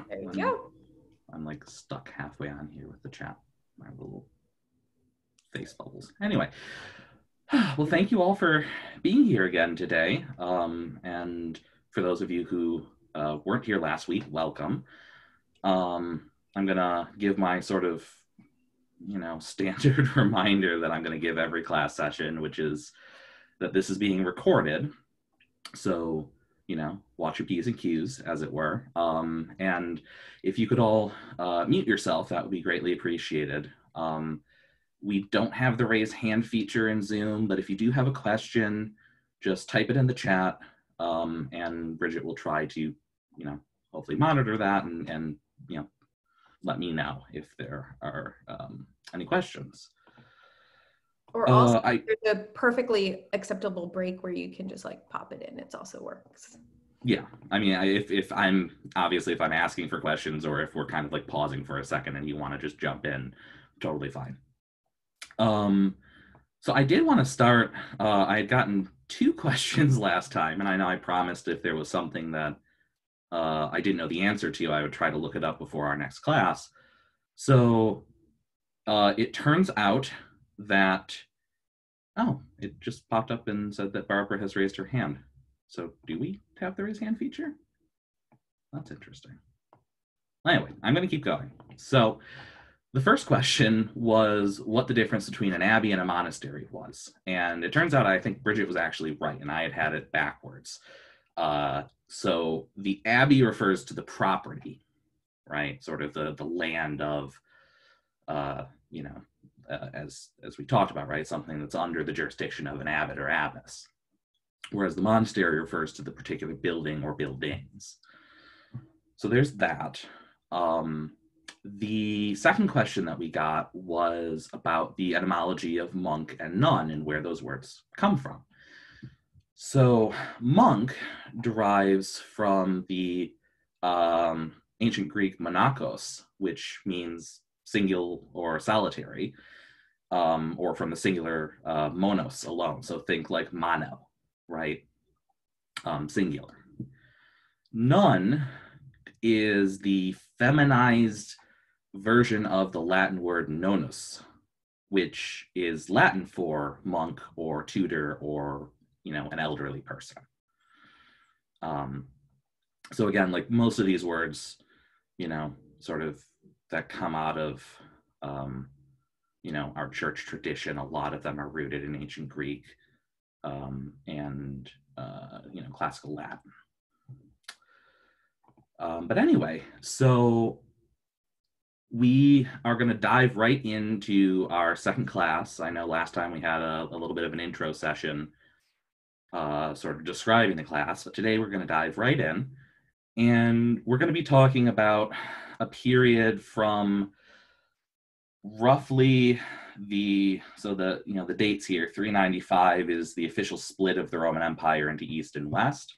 There you go. I'm like stuck halfway on here with the chat. My little face bubbles. Anyway, well, thank you all for being here again today. And for those of you who weren't here last week, welcome. I'm gonna give my sort of, standard reminder that I'm gonna give every class session, which is that this is being recorded. So, watch your P's and Q's, as it were. And if you could all mute yourself, that would be greatly appreciated. We don't have the raise hand feature in Zoom, but if you do have a question, just type it in the chat, and Bridget will try to, hopefully monitor that and let me know if there are any questions. Or also, there's a perfectly acceptable break where you can just like pop it in. It also works. Yeah, I mean, if I'm asking for questions, or if we're kind of like pausing for a second and you want to just jump in, totally fine. So I did want to start. I had gotten 2 questions last time, and I know I promised if there was something that I didn't know the answer to, I would try to look it up before our next class. So it turns out that, it just popped up and said that Barbara has raised her hand. So do we have the raise hand feature? That's interesting. Anyway, I'm going to keep going. So the first question was what the difference between an abbey and a monastery was. And it turns out I think Bridget was actually right, and I had it backwards. So the abbey refers to the property, right? Sort of the land of, as we talked about, right? Something that's under the jurisdiction of an abbot or abbess. Whereas the monastery refers to the particular building or buildings. So there's that. The second question that we got was about the etymology of monk and nun and where those words come from. So monk derives from the ancient Greek monachos, which means singular or solitary, or from the singular monos, alone. So think like mono, right? Singular. Nun is the feminized version of the Latin word nonus, which is Latin for monk or tutor or, an elderly person. So again, like most of these words, sort of that come out of, our church tradition, a lot of them are rooted in ancient Greek and, classical Latin. But anyway, so we are going to dive right into our second class. I know last time we had a little bit of an intro session sort of describing the class, but today we're going to dive right in, and we're going to be talking about a period from roughly the dates here. 395 is the official split of the Roman Empire into East and West.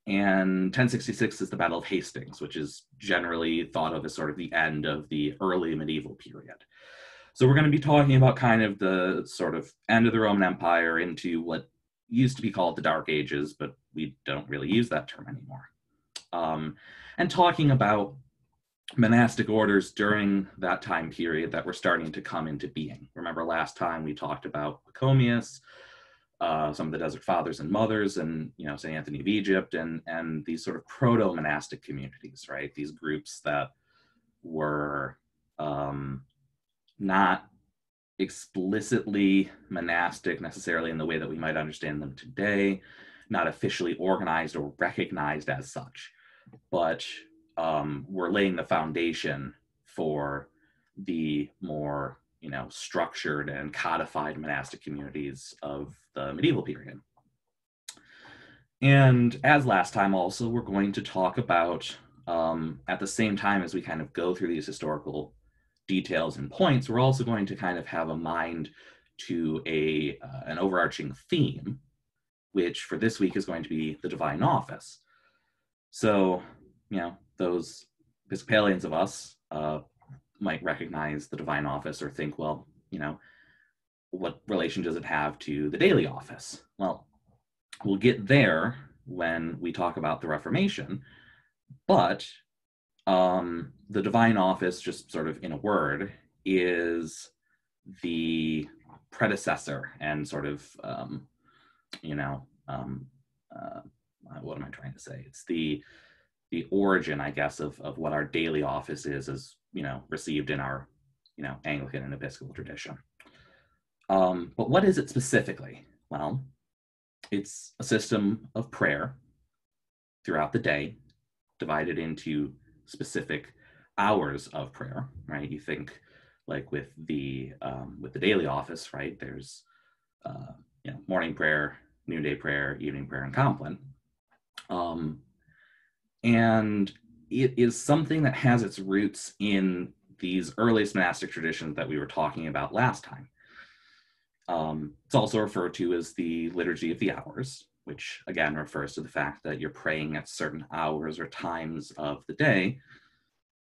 And 1066 is the Battle of Hastings, which is generally thought of as sort of the end of the early medieval period. So we're going to be talking about kind of the sort of end of the Roman Empire into what used to be called the Dark Ages, but we don't really use that term anymore. And talking about monastic orders during that time period that were starting to come into being. Remember last time we talked about Pachomius, some of the Desert Fathers and Mothers, and St. Anthony of Egypt, and these sort of proto-monastic communities, right? These groups that were not explicitly monastic necessarily in the way that we might understand them today, not officially organized or recognized as such, but were laying the foundation for the more structured and codified monastic communities of the medieval period. And as last time also, we're going to talk about, at the same time as we kind of go through these historical details and points, we're also going to kind of have a mind to an overarching theme, which for this week is going to be the divine office. So, those Episcopalians of us might recognize the divine office or think, well, what relation does it have to the daily office? Well, we'll get there when we talk about the Reformation, But the divine office, just sort of in a word, is the predecessor and sort of, what am I trying to say? It's the origin, I guess, of what our daily office is, as received in our Anglican and Episcopal tradition. But what is it specifically? Well, it's a system of prayer throughout the day, divided into specific hours of prayer, right? You think like with the daily office, right? There's morning prayer, noonday prayer, evening prayer, and compline. And it is something that has its roots in these earliest monastic traditions that we were talking about last time. It's also referred to as the Liturgy of the Hours, which again refers to the fact that you're praying at certain hours or times of the day.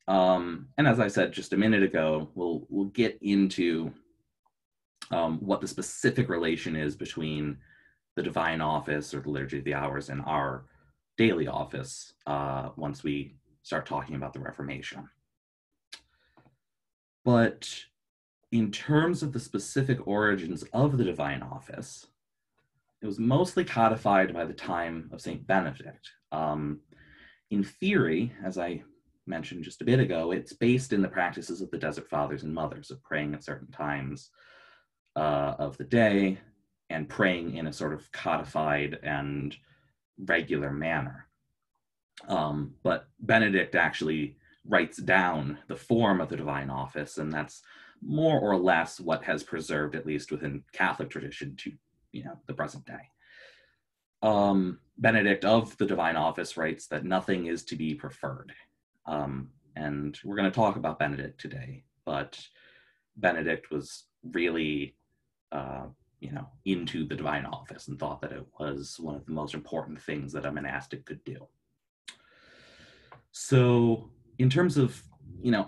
And as I said just a minute ago, we'll get into what the specific relation is between the divine office or the Liturgy of the Hours and our daily office once we start talking about the Reformation. But in terms of the specific origins of the divine office, it was mostly codified by the time of St. Benedict. In theory, as I mentioned just a bit ago, it's based in the practices of the Desert Fathers and Mothers of praying at certain times of the day and praying in a sort of codified and regular manner. But Benedict actually writes down the form of the divine office, and that's more or less what has preserved, at least within Catholic tradition, to the present day. Benedict of the divine office writes that nothing is to be preferred. And we're going to talk about Benedict today, but Benedict was really into the divine office and thought that it was one of the most important things that a monastic could do. So in terms of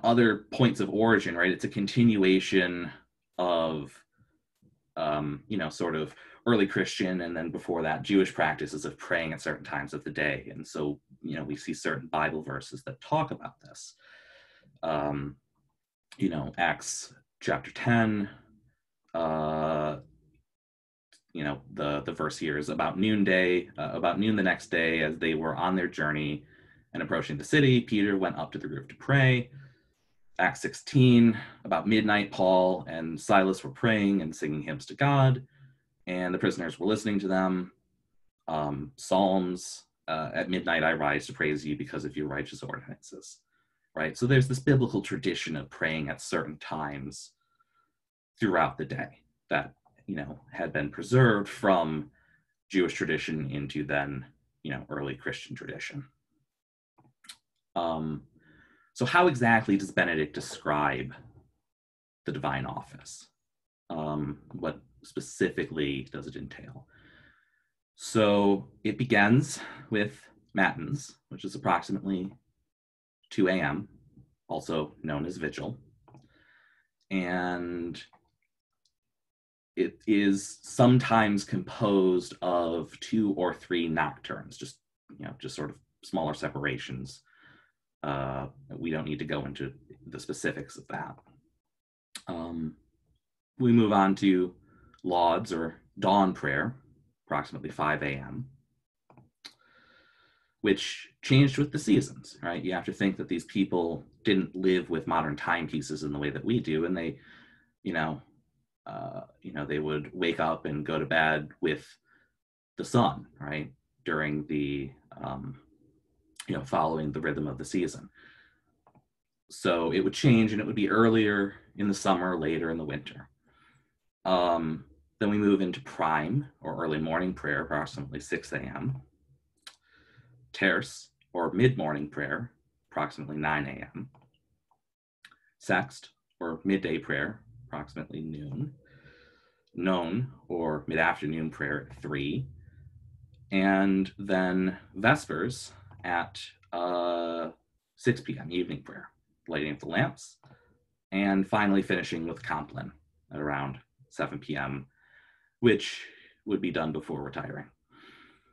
other points of origin, right, it's a continuation of sort of early Christian, and then before that Jewish practices of praying at certain times of the day. And so we see certain Bible verses that talk about this. Acts chapter 10, the verse here is about noonday, about noon the next day, as they were on their journey and approaching the city, Peter went up to the roof to pray. Acts 16, about midnight, Paul and Silas were praying and singing hymns to God, and the prisoners were listening to them. Psalms, at midnight I rise to praise you because of your righteous ordinances, right? So there's this biblical tradition of praying at certain times throughout the day that, had been preserved from Jewish tradition into then, early Christian tradition. So how exactly does Benedict describe the divine office? What specifically does it entail? So it begins with matins, which is approximately 2 a.m., also known as vigil. And it is sometimes composed of 2 or 3 nocturnes, just sort of smaller separations. We don't need to go into the specifics of that. We move on to lauds or dawn prayer, approximately 5 a.m., which changed with the seasons, right? You have to think that these people didn't live with modern timepieces in the way that we do, and they, they would wake up and go to bed with the sun, right, during the, following the rhythm of the season. So it would change, and it would be earlier in the summer, later in the winter. Then we move into prime, or early morning prayer, approximately 6 a.m. Terce, or mid-morning prayer, approximately 9 a.m. Sext, or midday prayer, approximately noon. None, or mid-afternoon prayer at 3. And then vespers at 6 p.m., evening prayer, lighting of the lamps, and finally finishing with compline at around 7 p.m., which would be done before retiring.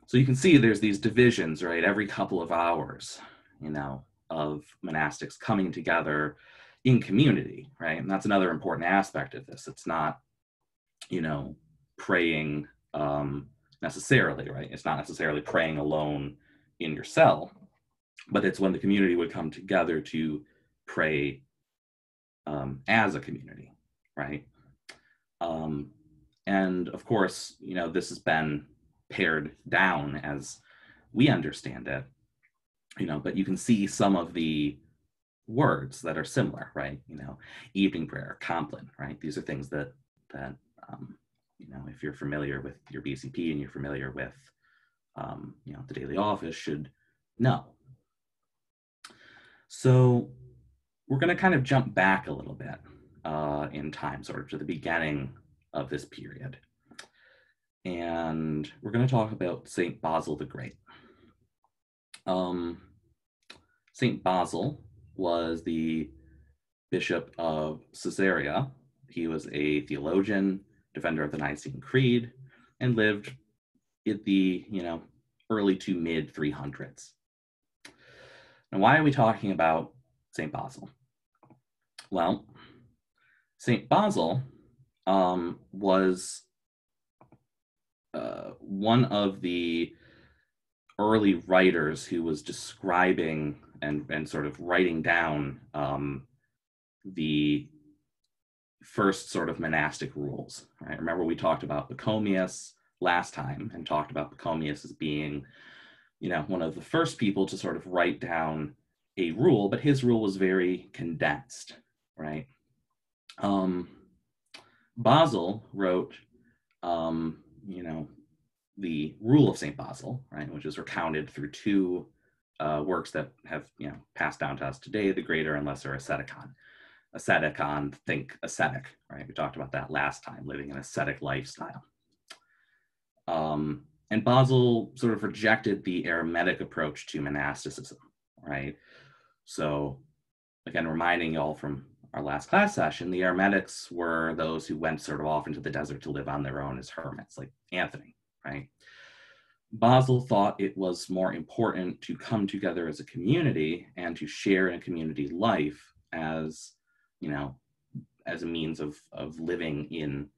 So you can see there's these divisions, right? Every couple of hours, of monastics coming together in community, right? And that's another important aspect of this. It's not, praying necessarily, right? It's not necessarily praying alone in your cell, but it's when the community would come together to pray as a community, right? And of course, this has been pared down as we understand it, but you can see some of the words that are similar, right? Evening prayer, compline, right? These are things that if you're familiar with your BCP and you're familiar with, the daily office, should know. So we're going to kind of jump back a little bit in time, sort of to the beginning of this period. And we're going to talk about St. Basil the Great. St. Basil was the bishop of Caesarea. He was a theologian, defender of the Nicene Creed, and lived in the, early to mid 300s. Now, why are we talking about St. Basil? Well, St. Basil was one of the early writers who was describing and sort of writing down the first sort of monastic rules, right? Remember, we talked about Pachomius last time and talked about Pachomius as being, one of the first people to sort of write down a rule, but his rule was very condensed, right? Basil wrote, the Rule of St. Basil, right, which is recounted through two works that have, passed down to us today, the Greater and Lesser Asceticon. Asceticon, think ascetic, right? We talked about that last time, living an ascetic lifestyle. And Basil sort of rejected the Eremitic approach to monasticism, right? So again, reminding y'all from our last class session, the Eremitics were those who went sort of off into the desert to live on their own as hermits, like Anthony, right? Basil thought it was more important to come together as a community and to share in a community life as, as a means of living in,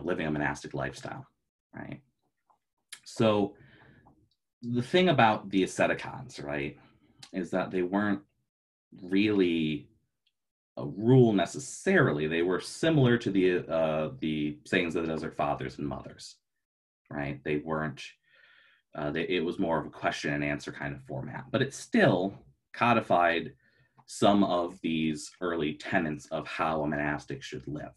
living a monastic lifestyle, right? So the thing about the asceticons, right, is that they weren't really a rule necessarily. They were similar to the sayings of the Desert Fathers and Mothers, right? They weren't, it was more of a question and answer kind of format, but it still codified some of these early tenets of how a monastic should live.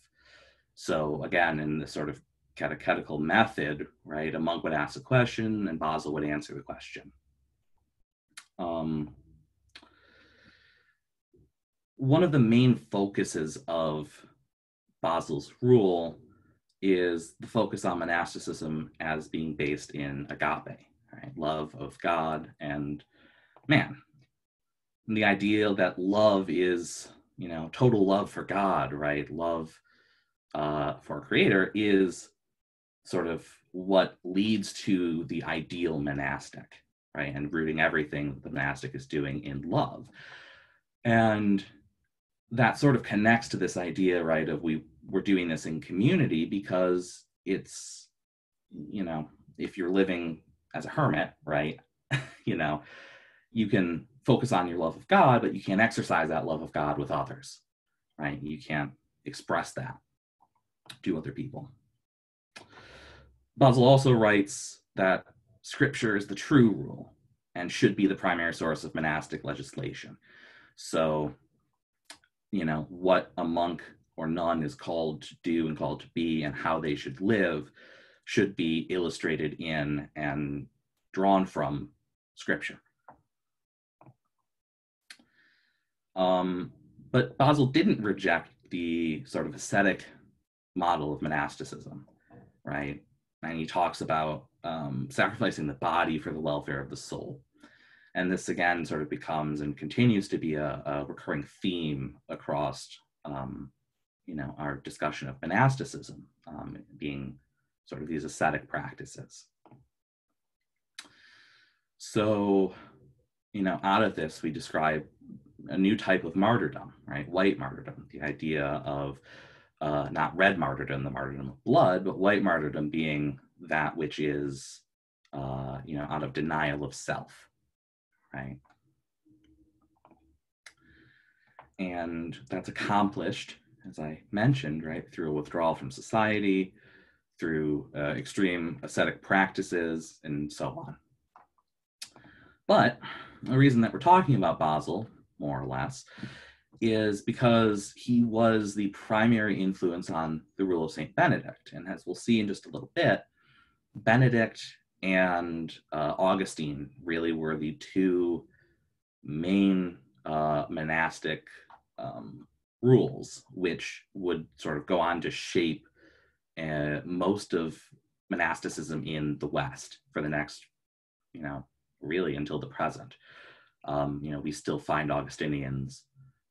So again, in the sort of catechetical method, right, a monk would ask a question and Basil would answer the question. One of the main focuses of Basil's rule is the focus on monasticism as being based in agape, right? Love of God and man. And the idea that love is, total love for God, right? Love for a creator is sort of what leads to the ideal monastic, right? And rooting everything the monastic is doing in love. And that sort of connects to this idea, right, of we're doing this in community because it's, if you're living as a hermit, right, you can focus on your love of God, but you can't exercise that love of God with others, right? You can't express that to other people. Basil also writes that scripture is the true rule and should be the primary source of monastic legislation. So, what a monk or nun is called to do and called to be and how they should live should be illustrated in and drawn from scripture. But Basil didn't reject the sort of ascetic model of monasticism, right? And he talks about sacrificing the body for the welfare of the soul. And this, again, sort of becomes and continues to be a recurring theme across, our discussion of monasticism, being sort of these ascetic practices. So, out of this, we describe a new type of martyrdom, right? White martyrdom, the idea of not red martyrdom, the martyrdom of blood, but white martyrdom being that which is, out of denial of self, right? And that's accomplished, as I mentioned, right, through a withdrawal from society, through extreme ascetic practices, and so on. But the reason that we're talking about Basil, more or less, is because he was the primary influence on the rule of St. Benedict. And as we'll see in just a little bit, Benedict and Augustine really were the two main monastic rules, which would sort of go on to shape most of monasticism in the West for the next, really until the present. We still find Augustinians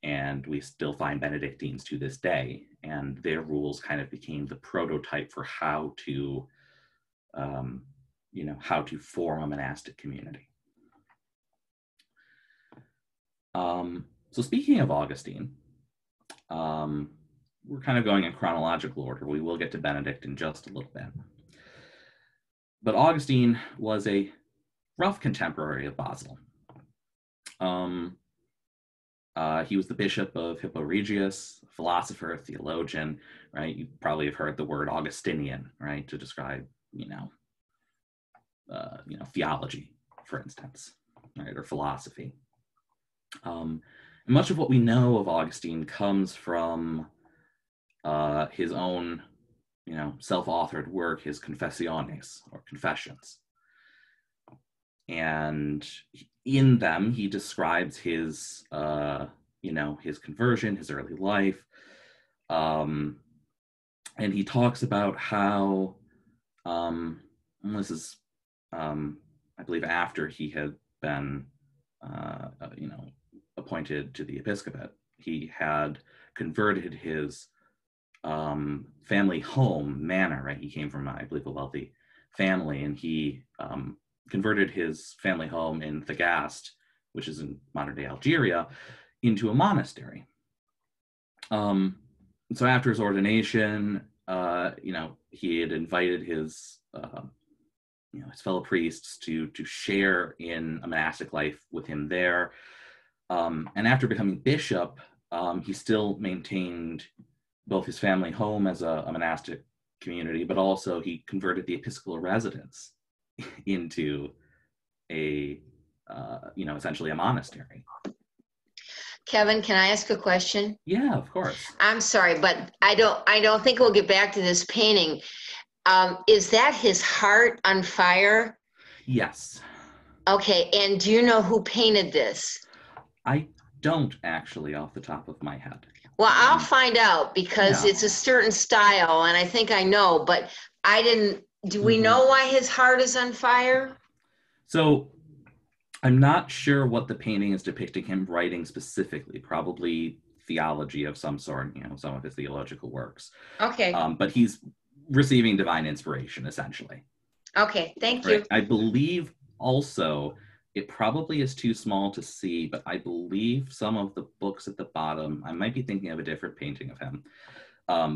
and we still find Benedictines to this day, and their rules kind of became the prototype for how to form a monastic community. So speaking of Augustine, we're kind of going in chronological order. We will get to Benedict in just a little bit. But Augustine was a rough contemporary of Basil. He was the bishop of Hippo Regius, philosopher, theologian, right? You probably have heard the word Augustinian, right, to describe, theology, for instance, right, or philosophy. Much of what we know of Augustine comes from his own, self-authored work, his Confessiones, or Confessions. And in them, he describes his, his conversion, his early life. And he talks about how, this is, I believe, after he had been, appointed to the episcopate, he had converted his family home, manor, right? He came from, I believe, a wealthy family, and he converted his family home in Thagaste, which is in modern-day Algeria, into a monastery. So after his ordination, he had invited his, his fellow priests to share in a monastic life with him there. And after becoming bishop, he still maintained both his family home as a monastic community, but also he converted the episcopal residence into a, essentially a monastery. Kevin, can I ask a question? Yeah, of course. I'm sorry, but I don't think we'll get back to this painting. Is that his heart on fire? Yes. Okay, and do you know who painted this? I don't actually off the top of my head. Well, I'll find out because it's a certain style and I think I know, but I didn't, do we know why his heart is on fire? So I'm not sure what the painting is depicting him writing specifically, probably theology of some sort, some of his theological works. Okay. But he's receiving divine inspiration, essentially. Okay, thank you. I believe also it probably is too small to see, but I believe some of the books at the bottom, I might be thinking of a different painting of him,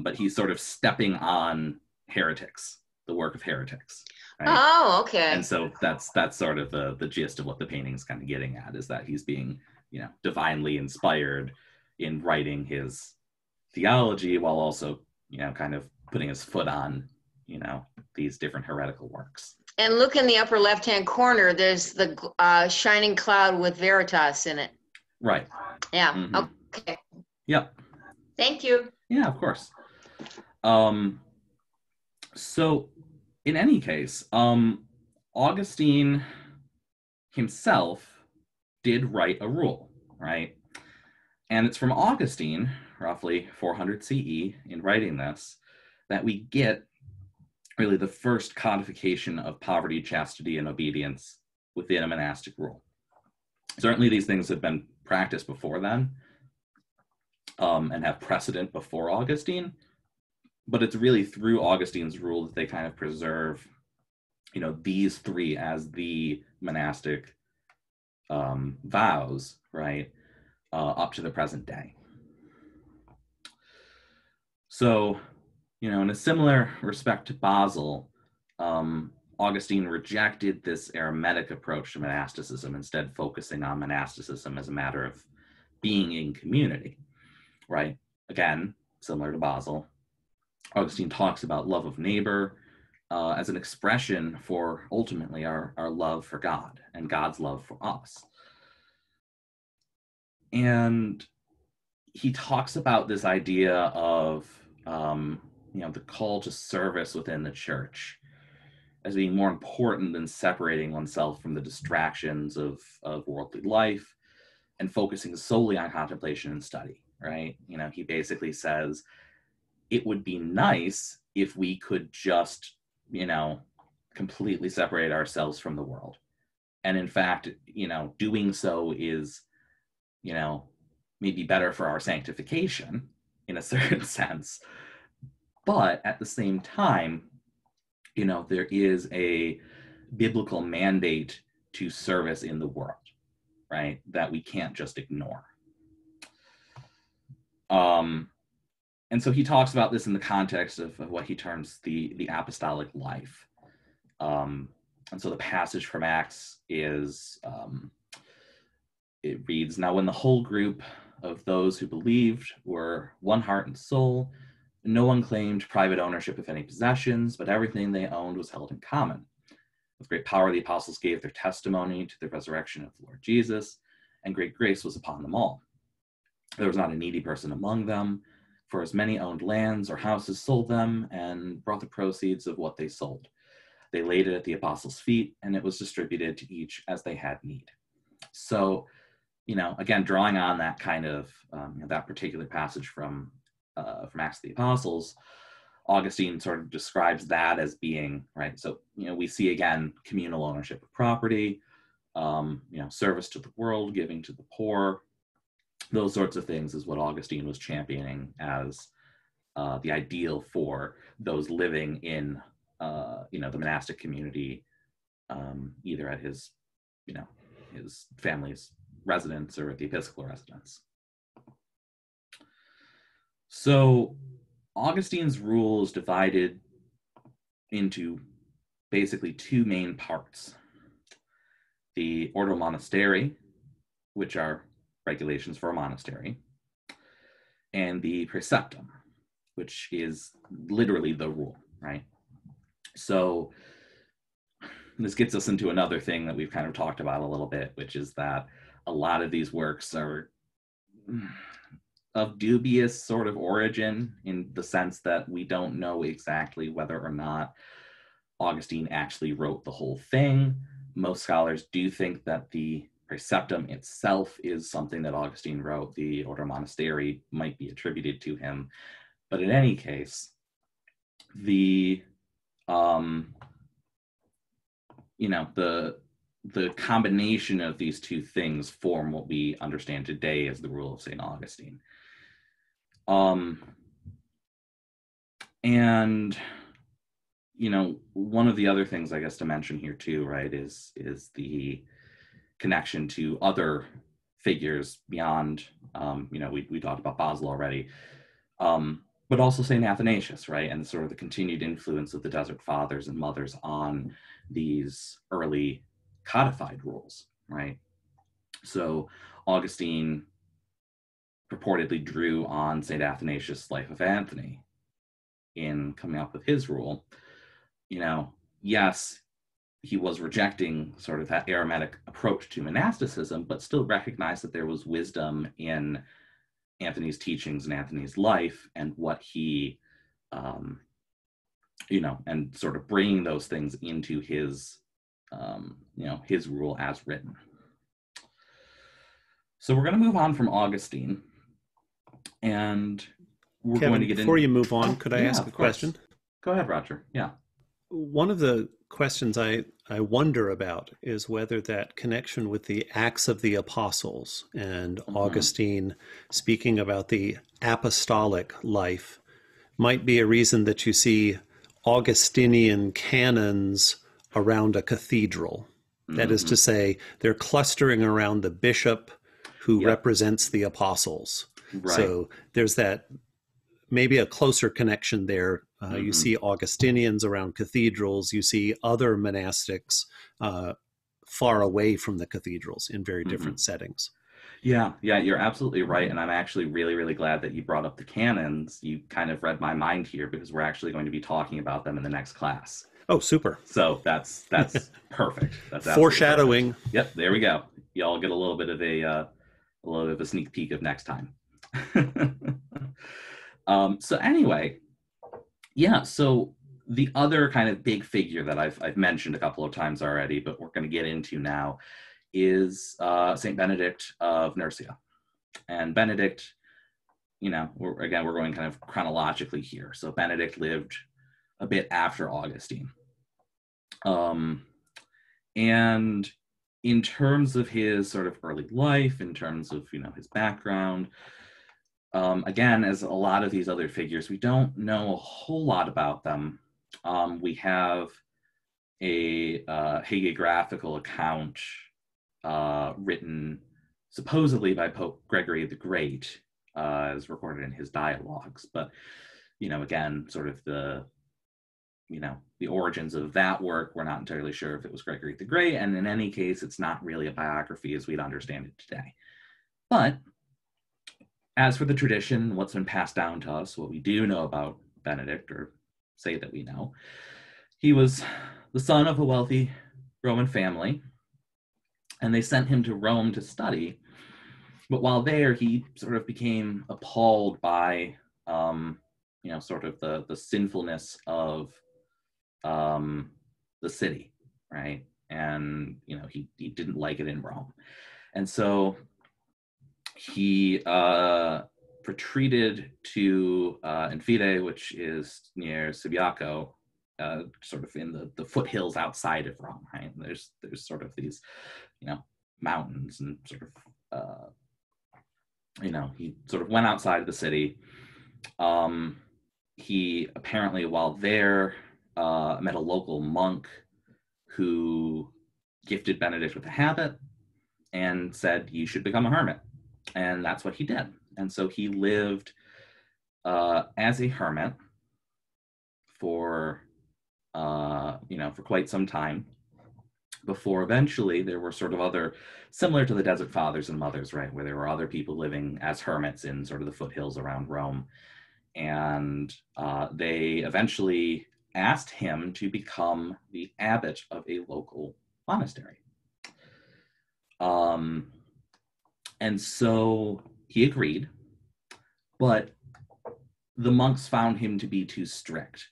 but he's sort of stepping on heretics, the work of heretics. Right? Oh, okay. And so that's sort of the gist of what the painting is kind of getting at, is that he's being, divinely inspired in writing his theology while also, kind of putting his foot on, these different heretical works. And look in the upper left-hand corner, there's the shining cloud with Veritas in it. Right. Yeah, Mm-hmm. Okay. Yep. Thank you. Yeah, of course. So in any case, Augustine himself did write a rule, right? And it's from Augustine, roughly 400 CE, in writing this, that we get really the first codification of poverty, chastity, and obedience within a monastic rule. Certainly these things have been practiced before then, and have precedent before Augustine, but it's really through Augustine's rule that they kind of preserve, these three as the monastic vows, right, up to the present day. So, in a similar respect to Basil, Augustine rejected this eremitic approach to monasticism, instead focusing on monasticism as a matter of being in community, right? Again, similar to Basil, Augustine talks about love of neighbor as an expression for ultimately our love for God and God's love for us. And he talks about this idea of, the call to service within the church as being more important than separating oneself from the distractions of worldly life and focusing solely on contemplation and study, right? He basically says, it would be nice if we could just, completely separate ourselves from the world. And in fact, doing so is, maybe better for our sanctification in a certain sense. But at the same time, there is a biblical mandate to service in the world, right? That we can't just ignore. And so he talks about this in the context of what he terms the apostolic life. And so the passage from Acts is, it reads, "Now when the whole group of those who believed were one heart and soul, no one claimed private ownership of any possessions, but everything they owned was held in common. With great power the apostles gave their testimony to the resurrection of the Lord Jesus, and great grace was upon them all. There was not a needy person among them, for as many owned lands or houses sold them and brought the proceeds of what they sold. They laid it at the apostles' feet, and it was distributed to each as they had need." So, again, drawing on that kind of, that particular passage from Acts of the Apostles, Augustine sort of describes that as being, right, so, we see, again, communal ownership of property, service to the world, giving to the poor, those sorts of things is what Augustine was championing as the ideal for those living in, the monastic community, either at his family's residence or at the episcopal residence. So Augustine's rule is divided into basically two main parts: the Ordo Monasteri, which are regulations for a monastery, and the Preceptum, which is literally the rule, right? So this gets us into another thing that we've kind of talked about a little bit, which is that a lot of these works are of dubious sort of origin, in the sense that we don't know exactly whether or not Augustine actually wrote the whole thing. Most scholars do think that the Preceptum itself is something that Augustine wrote. The Ordo Monasteri might be attributed to him. But in any case, the combination of these two things form what we understand today as the rule of St. Augustine. And one of the other things I guess to mention here too, right, is the connection to other figures beyond, we talked about Basil already, but also St. Athanasius, right, and sort of the continued influence of the Desert Fathers and Mothers on these early codified rules, right? So Augustine purportedly drew on St. Athanasius' Life of Anthony in coming up with his rule. Yes, he was rejecting sort of that eremitic approach to monasticism, but still recognized that there was wisdom in Anthony's teachings and Anthony's life, and what he, and sort of bringing those things into his, his rule as written. So we're going to move on from Augustine, and we're Kevin, going to get before you move on, could I ask a question? Go ahead, Roger. Yeah. One of the questions I wonder about is whether that connection with the Acts of the Apostles and Augustine speaking about the apostolic life might be a reason that you see Augustinian canons around a cathedral, That is to say, they're clustering around the bishop who Yep. represents the apostles. Right. So there's that maybe a closer connection there. You see Augustinians around cathedrals. You see other monastics far away from the cathedrals in very different settings. Yeah, you're absolutely right. And I'm actually really, really glad that you brought up the canons. You kind of read my mind here because we're actually going to be talking about them in the next class. Oh, super. So that's perfect. That's foreshadowing. Perfect. Yep, there we go. Y'all get a little bit of a sneak peek of next time. So anyway, yeah, so the other kind of big figure that I've mentioned a couple of times already, but we're going to get into now, is St. Benedict of Nursia. And Benedict, we're going kind of chronologically here. So Benedict lived a bit after Augustine. And in terms of his sort of early life, in terms of, his background, again, as a lot of these other figures, we don't know a whole lot about them. We have a hagiographical account written supposedly by Pope Gregory the Great, as recorded in his dialogues. But, again, sort of the origins of that work, we're not entirely sure if it was Gregory the Great, and in any case, it's not really a biography as we'd understand it today. But as for the tradition, what's been passed down to us, what we do know about Benedict, or say that we know, he was the son of a wealthy Roman family, and they sent him to Rome to study. But while there, he sort of became appalled by, sort of the sinfulness of the city, right? And, he didn't like it in Rome. And so he retreated to Enfide, which is near Subiaco, sort of in the foothills outside of Rome, right? And there's sort of these, mountains, and sort of, he sort of went outside of the city. He apparently, while there, met a local monk who gifted Benedict with a habit and said, "You should become a hermit." And that's what he did. And so he lived as a hermit for quite some time, before eventually there were sort of other, similar to the Desert Fathers and Mothers, right, where there were other people living as hermits in sort of the foothills around Rome. And they eventually asked him to become the abbot of a local monastery. And so he agreed, but the monks found him to be too strict,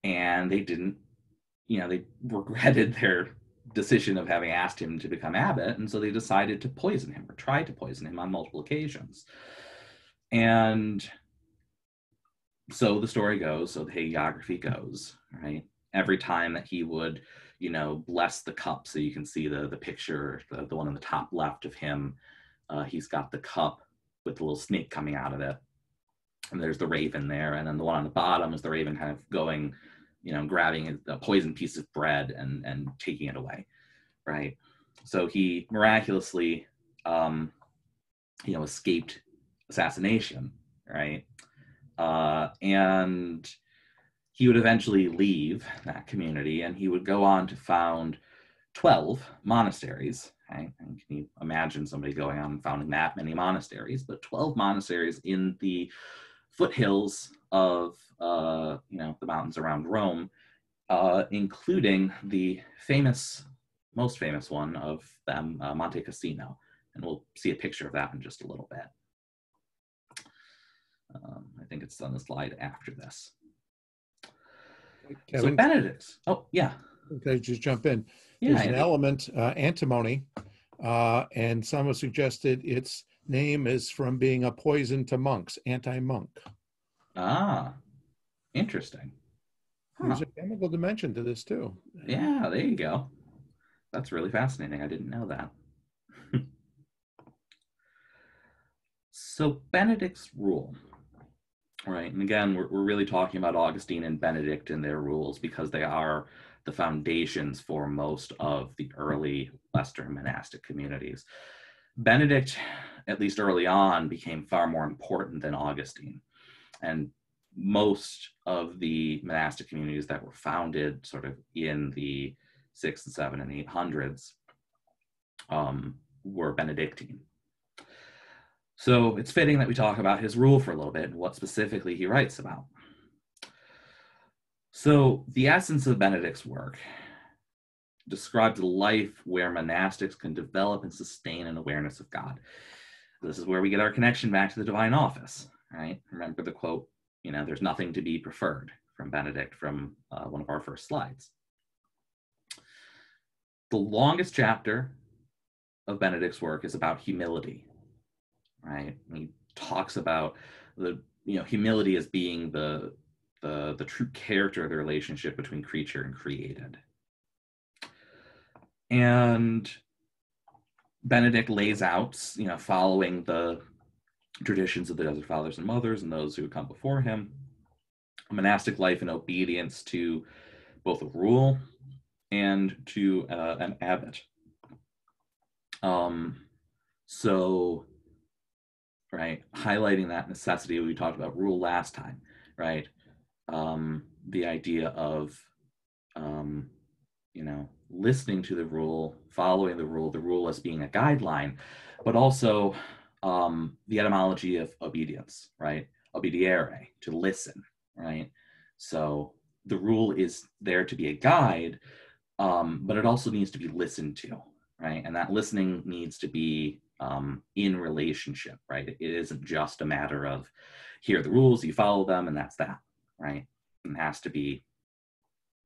and they didn't, they regretted their decision of having asked him to become abbot, and so they decided to poison him, or tried to poison him on multiple occasions. And so the story goes, so the hagiography goes, right? Every time that he would, bless the cup, so you can see the picture, the one on the top left of him, he's got the cup with the little snake coming out of it, and there's the raven there, and then the one on the bottom is the raven kind of going, grabbing a poisoned piece of bread and taking it away, right? So he miraculously, escaped assassination, right? And he would eventually leave that community, and he would go on to found 12 monasteries. Right? And can you imagine somebody going on and founding that many monasteries? But 12 monasteries in the foothills of the mountains around Rome, including the most famous one of them, Monte Cassino. And we'll see a picture of that in just a little bit. I think it's on the slide after this. Kevin, so Benedict. Oh, yeah. Okay, just jump in. Yeah, There's an element, antimony, and some have suggested its name is from being a poison to monks, anti-monk. Ah, interesting. There's a chemical dimension to this too. Yeah, there you go. That's really fascinating. I didn't know that. So Benedict's rule right? And again, we're really talking about Augustine and Benedict and their rules because they are the foundations for most of the early Western monastic communities. Benedict, at least early on, became far more important than Augustine. And most of the monastic communities that were founded sort of in the 6th and 7th and 800s were Benedictine. So it's fitting that we talk about his rule for a little bit and what specifically he writes about. So the essence of Benedict's work describes a life where monastics can develop and sustain an awareness of God. This is where we get our connection back to the divine office, right? Remember the quote, there's nothing to be preferred, from Benedict from one of our first slides. The longest chapter of Benedict's work is about humility, right? And he talks about humility as being the true character of the relationship between creature and created. And Benedict lays out, following the traditions of the Desert Fathers and Mothers and those who had come before him, a monastic life in obedience to both a rule and to an abbot. So, right, highlighting that necessity, we talked about rule last time, right? The idea of, listening to the rule, following the rule as being a guideline, but also the etymology of obedience, right? Obediere, to listen, right? So the rule is there to be a guide, but it also needs to be listened to, right? And that listening needs to be in relationship, right? It isn't just a matter of, here are the rules, you follow them, and that's that, right? It has to be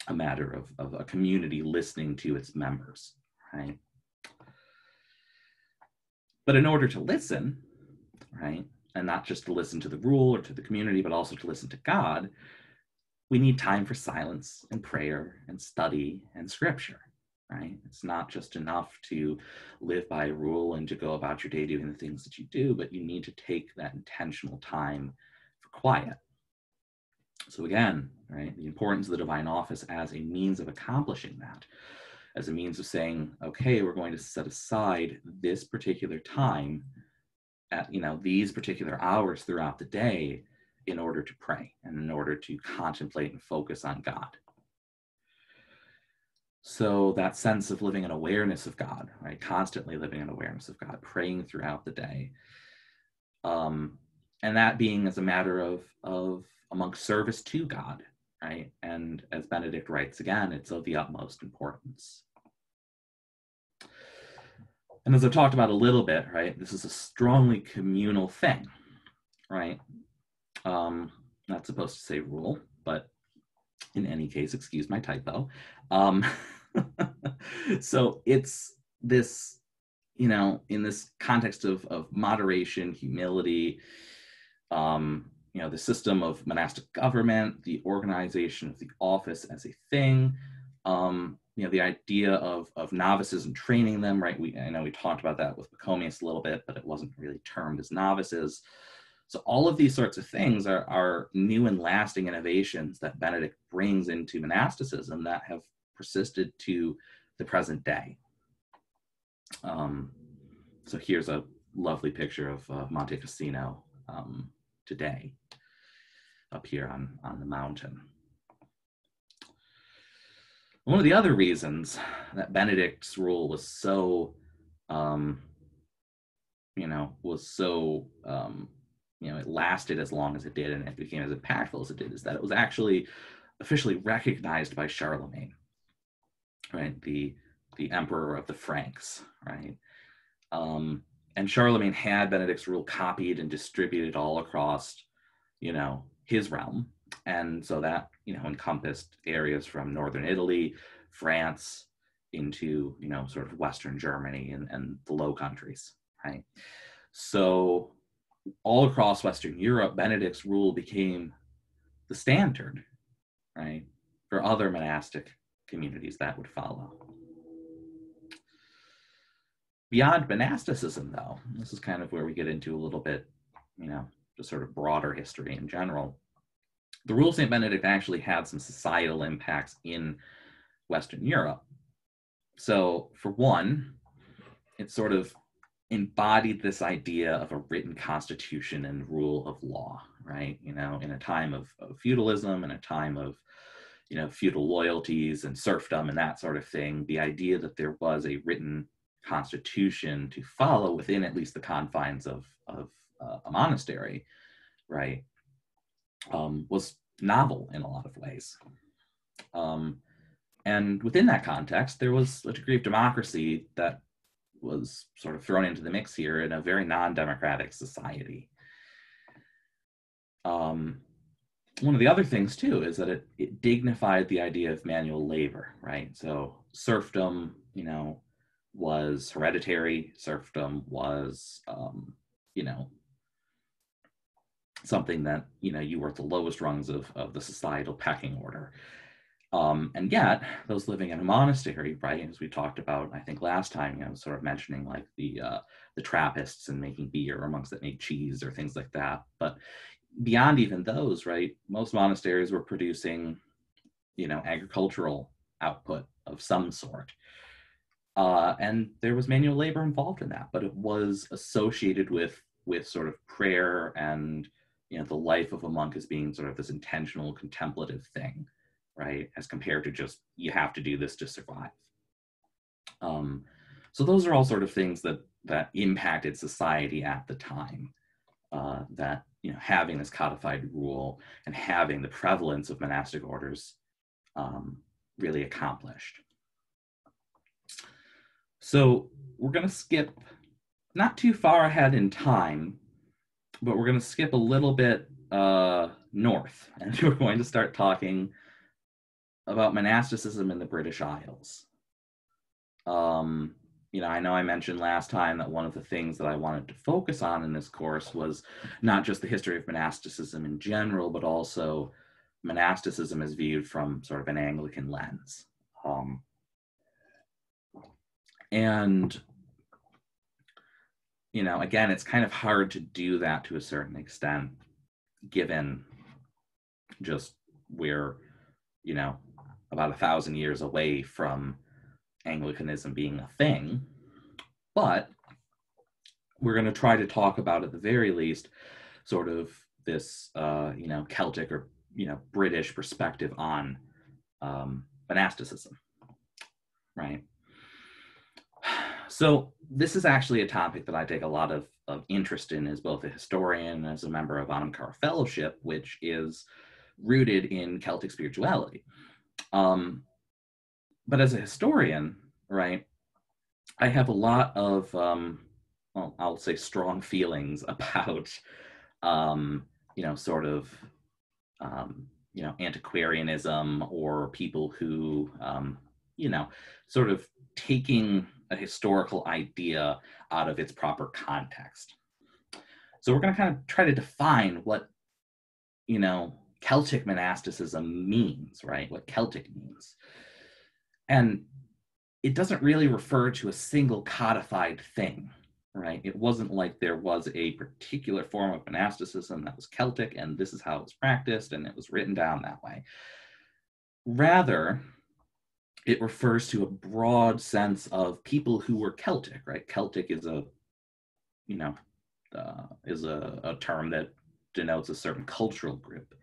a matter of a community listening to its members, right? But in order to listen, right, and not just to listen to the rule or to the community, but also to listen to God, we need time for silence and prayer and study and scripture, right? It's not just enough to live by a rule and to go about your day doing the things that you do, but you need to take that intentional time for quiet. So again, right, the importance of the divine office as a means of accomplishing that, as a means of saying, okay, we're going to set aside this particular time at, these particular hours throughout the day in order to pray and in order to contemplate and focus on God. So that sense of living in awareness of God, right, constantly living in awareness of God, praying throughout the day, and that being as a matter of amongst service to God, right? And as Benedict writes again, it's of the utmost importance. And as I've talked about a little bit, right, this is a strongly communal thing, right? Not supposed to say rule, but in any case, excuse my typo. So it's this, in this context of moderation, humility, the system of monastic government, the organization of the office as a thing, the idea of novices and training them, right? I know we talked about that with Pachomius a little bit, but it wasn't really termed as novices. So all of these sorts of things are new and lasting innovations that Benedict brings into monasticism that have persisted to the present day. So here's a lovely picture of Monte Cassino today, up here on the mountain. One of the other reasons that Benedict's rule was so, it lasted as long as it did and it became as impactful as it did, is that it was actually officially recognized by Charlemagne, right? The emperor of the Franks, right? And Charlemagne had Benedict's rule copied and distributed all across, his realm. And so that, encompassed areas from northern Italy, France, into, sort of Western Germany and the Low Countries, right? So all across Western Europe, Benedict's rule became the standard, right, for other monastic communities that would follow. Beyond monasticism, though, this is kind of where we get into a little bit, just sort of broader history in general, the Rule of St. Benedict actually had some societal impacts in Western Europe. So for one, it sort of embodied this idea of a written constitution and rule of law, right? You know, in a time of feudalism, in a time of, you know, feudal loyalties and serfdom and that sort of thing, the idea that there was a written constitution to follow within at least the confines of a monastery, right, was novel in a lot of ways. And within that context, there was a degree of democracy that was sort of thrown into the mix here in a very non-democratic society. One of the other things too is that it dignified the idea of manual labor, right? So serfdom, you know, was hereditary. Serfdom was, you know, something that, you know, you were at the lowest rungs of the societal pecking order. And yet, those living in a monastery, right, as we talked about, I think last time, you know, sort of mentioning like the Trappists and making beer, or monks that make cheese or things like that. But beyond even those, right, most monasteries were producing, you know, agricultural output of some sort. And there was manual labor involved in that, but it was associated with sort of prayer and, you know, the life of a monk as being sort of this intentional contemplative thing, right, as compared to just, you have to do this to survive. So those are all sort of things that impacted society at the time, that, you know, having this codified rule and having the prevalence of monastic orders really accomplished. So we're going to skip not too far ahead in time, but we're going to skip a little bit north, and we're going to start talking about monasticism in the British Isles. You know, I know I mentioned last time that one of the things that I wanted to focus on in this course was not just the history of monasticism in general, but also monasticism as viewed from sort of an Anglican lens. And, you know, again, it's kind of hard to do that to a certain extent, given just we're, you know, about 1,000 years away from Anglicanism being a thing. But we're going to try to talk about, at the very least, sort of this, you know, Celtic or, you know, British perspective on monasticism, right? So this is actually a topic that I take a lot of interest in as both a historian and as a member of Anamkara Fellowship, which is rooted in Celtic spirituality. But as a historian, right, I have a lot of, well, I'll say strong feelings about, you know, sort of, you know, antiquarianism, or people who, you know, sort of taking a historical idea out of its proper context. So we're going to kind of try to define what, you know, Celtic monasticism means, right? What Celtic means. And it doesn't really refer to a single codified thing, right? It wasn't like there was a particular form of monasticism that was Celtic and this is how it was practiced and it was written down that way. Rather, it refers to a broad sense of people who were Celtic, right? Celtic is a, you know, is a term that denotes a certain cultural group,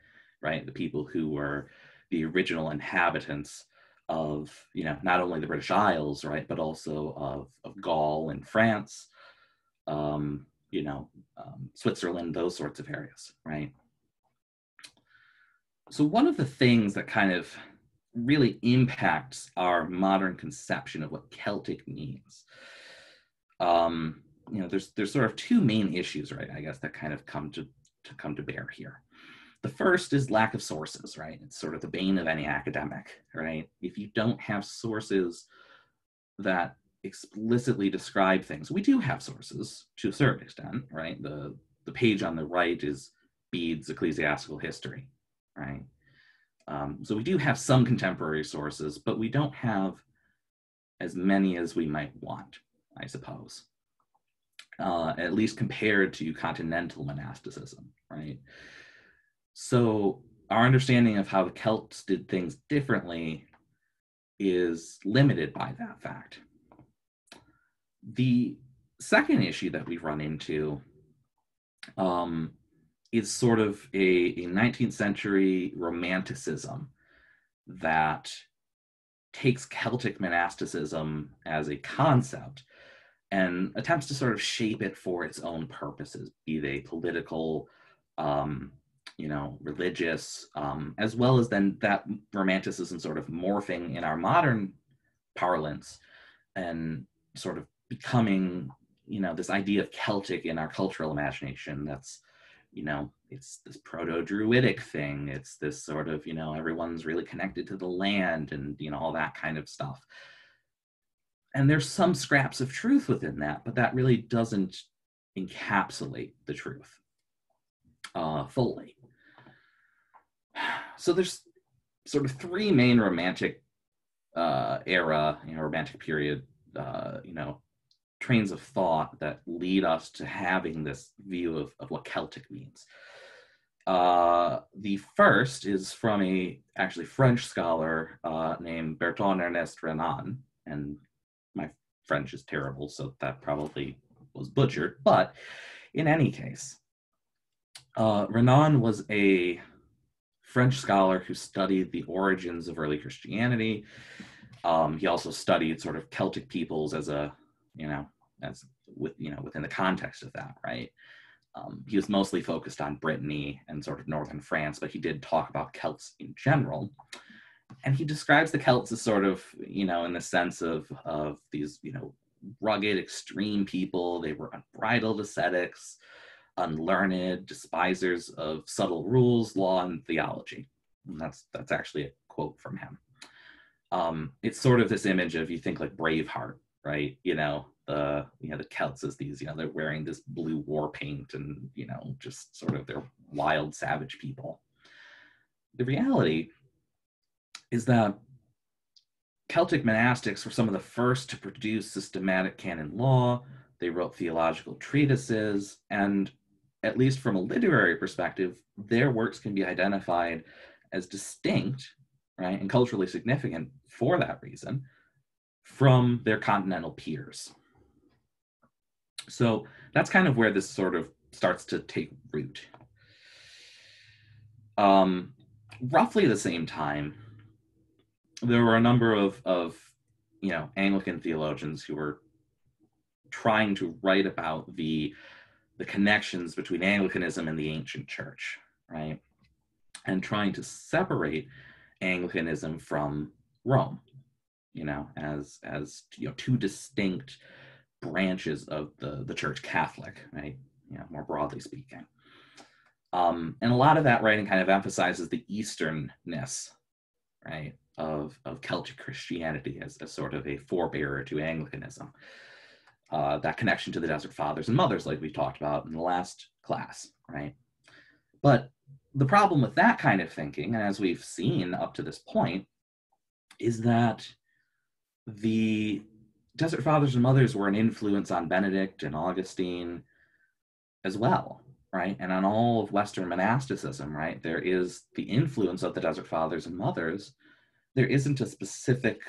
right? The people who were the original inhabitants of, you know, not only the British Isles, right, but also of Gaul and France, you know, Switzerland, those sorts of areas, right? So one of the things that kind of really impacts our modern conception of what Celtic means, you know, there's sort of two main issues, right, I guess, that kind of come to bear here. The first is lack of sources, right? It's sort of the bane of any academic, right? If you don't have sources that explicitly describe things, we do have sources to a certain extent, right? The page on the right is Bede's Ecclesiastical History, right? So we do have some contemporary sources, but we don't have as many as we might want, I suppose. at least compared to continental monasticism, right? So our understanding of how the Celts did things differently is limited by that fact. The second issue that we run into is sort of a 19th century romanticism that takes Celtic monasticism as a concept and attempts to sort of shape it for its own purposes, be they political, religious, as well as then that romanticism sort of morphing in our modern parlance and sort of becoming, this idea of Celtic in our cultural imagination. That's, it's this proto-Druidic thing. It's this sort of, everyone's really connected to the land and, all that kind of stuff. And there's some scraps of truth within that, but that really doesn't encapsulate the truth fully. So there's sort of three main romantic era, romantic period, trains of thought that lead us to having this view of what Celtic means. The first is from a actually French scholar named Bertrand Ernest Renan, and my French is terrible, so that probably was butchered, but in any case, Renan was a French scholar who studied the origins of early Christianity. He also studied sort of Celtic peoples as a, within the context of that, right? He was mostly focused on Brittany and sort of northern France, but he did talk about Celts in general. And he describes the Celts as sort of, in the sense of these, rugged, extreme people. They were unbridled ascetics, unlearned, despisers of subtle rules, law, and theology. And that's actually a quote from him. It's sort of this image of, you think like Braveheart, right? The Celts as these, they're wearing this blue war paint and, just sort of they're wild, savage people. The reality is that Celtic monastics were some of the first to produce systematic canon law. They wrote theological treatises, and at least from a literary perspective, their works can be identified as distinct, right, and culturally significant for that reason from their continental peers. So that's kind of where this sort of starts to take root. Roughly the same time, there were a number of Anglican theologians who were trying to write about the connections between Anglicanism and the ancient church, right? And trying to separate Anglicanism from Rome, as two distinct branches of the Church Catholic, right? More broadly speaking. And a lot of that writing kind of emphasizes the Easternness, right, of Celtic Christianity as sort of a forebearer to Anglicanism. That connection to the Desert Fathers and Mothers, like we talked about in the last class, right? But the problem with that kind of thinking, and as we've seen up to this point, is that the Desert Fathers and Mothers were an influence on Benedict and Augustine as well, right? And on all of Western monasticism, right? There is the influence of the Desert Fathers and Mothers. There isn't a specific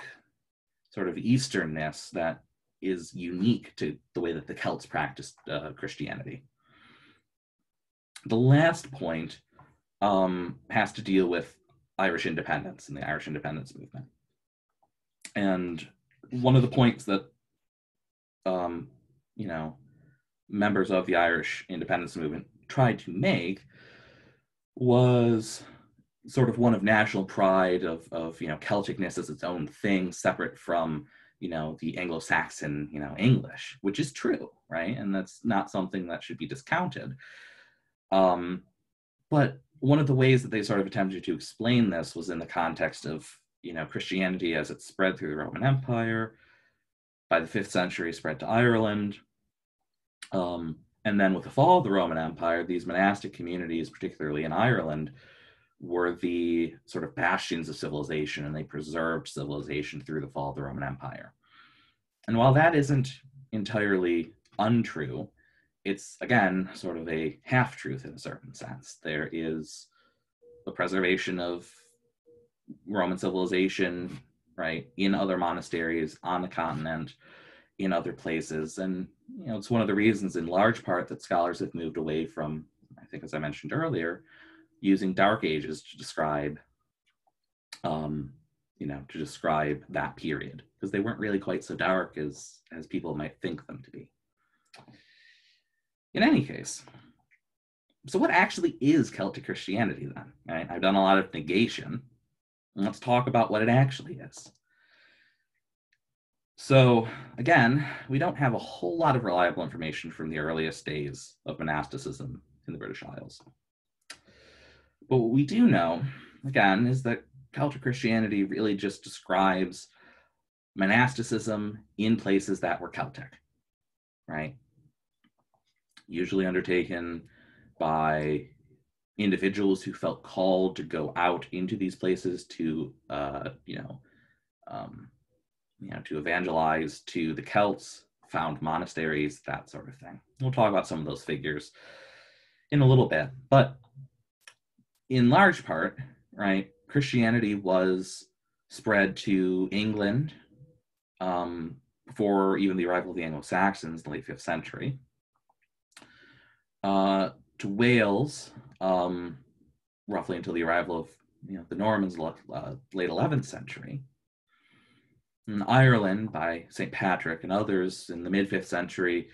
sort of Easternness that is unique to the way that the Celts practiced Christianity. The last point has to deal with Irish independence and the Irish independence movement. And one of the points that, members of the Irish independence movement tried to make was sort of one of national pride of Celticness as its own thing, separate from, the Anglo-Saxon, English, which is true, right? And that's not something that should be discounted. But one of the ways that they sort of attempted to explain this was in the context of, Christianity as it spread through the Roman Empire, by the 5th century spread to Ireland. And then with the fall of the Roman Empire, these monastic communities, particularly in Ireland, were the sort of bastions of civilization, and they preserved civilization through the fall of the Roman Empire. And while that isn't entirely untrue, it's, again, sort of a half-truth in a certain sense. There is the preservation of Roman civilization, right, in other monasteries on the continent, in other places. And, you know, it's one of the reasons in large part that scholars have moved away from, I think, as I mentioned earlier, using Dark Ages to describe, you know, to describe that period, because they weren't really quite so dark as people might think them to be. In any case, so what actually is Celtic Christianity then? Right? I've done a lot of negation. Let's talk about what it actually is. So again, we don't have a whole lot of reliable information from the earliest days of monasticism in the British Isles. But what we do know, again, is that Celtic Christianity really just describes monasticism in places that were Celtic, right? Usually undertaken by individuals who felt called to go out into these places to, to evangelize to the Celts, found monasteries, that sort of thing. We'll talk about some of those figures in a little bit, but in large part, right, Christianity was spread to England before even the arrival of the Anglo-Saxons in the late 5th century, to Wales, roughly until the arrival of the Normans late 11th century, in Ireland by St. Patrick and others in the mid-5th century,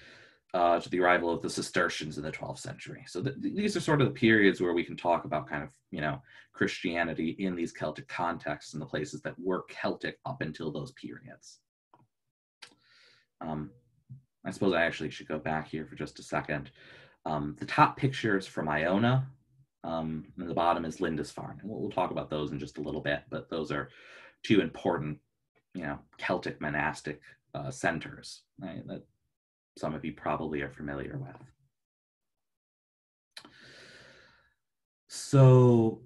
to the arrival of the Cistercians in the 12th century. So these are sort of the periods where we can talk about kind of, Christianity in these Celtic contexts and the places that were Celtic up until those periods. I suppose I actually should go back here for just a second. The top picture is from Iona, and the bottom is Lindisfarne. And we'll talk about those in just a little bit, but those are two important, Celtic monastic centers, right, that some of you probably are familiar with. So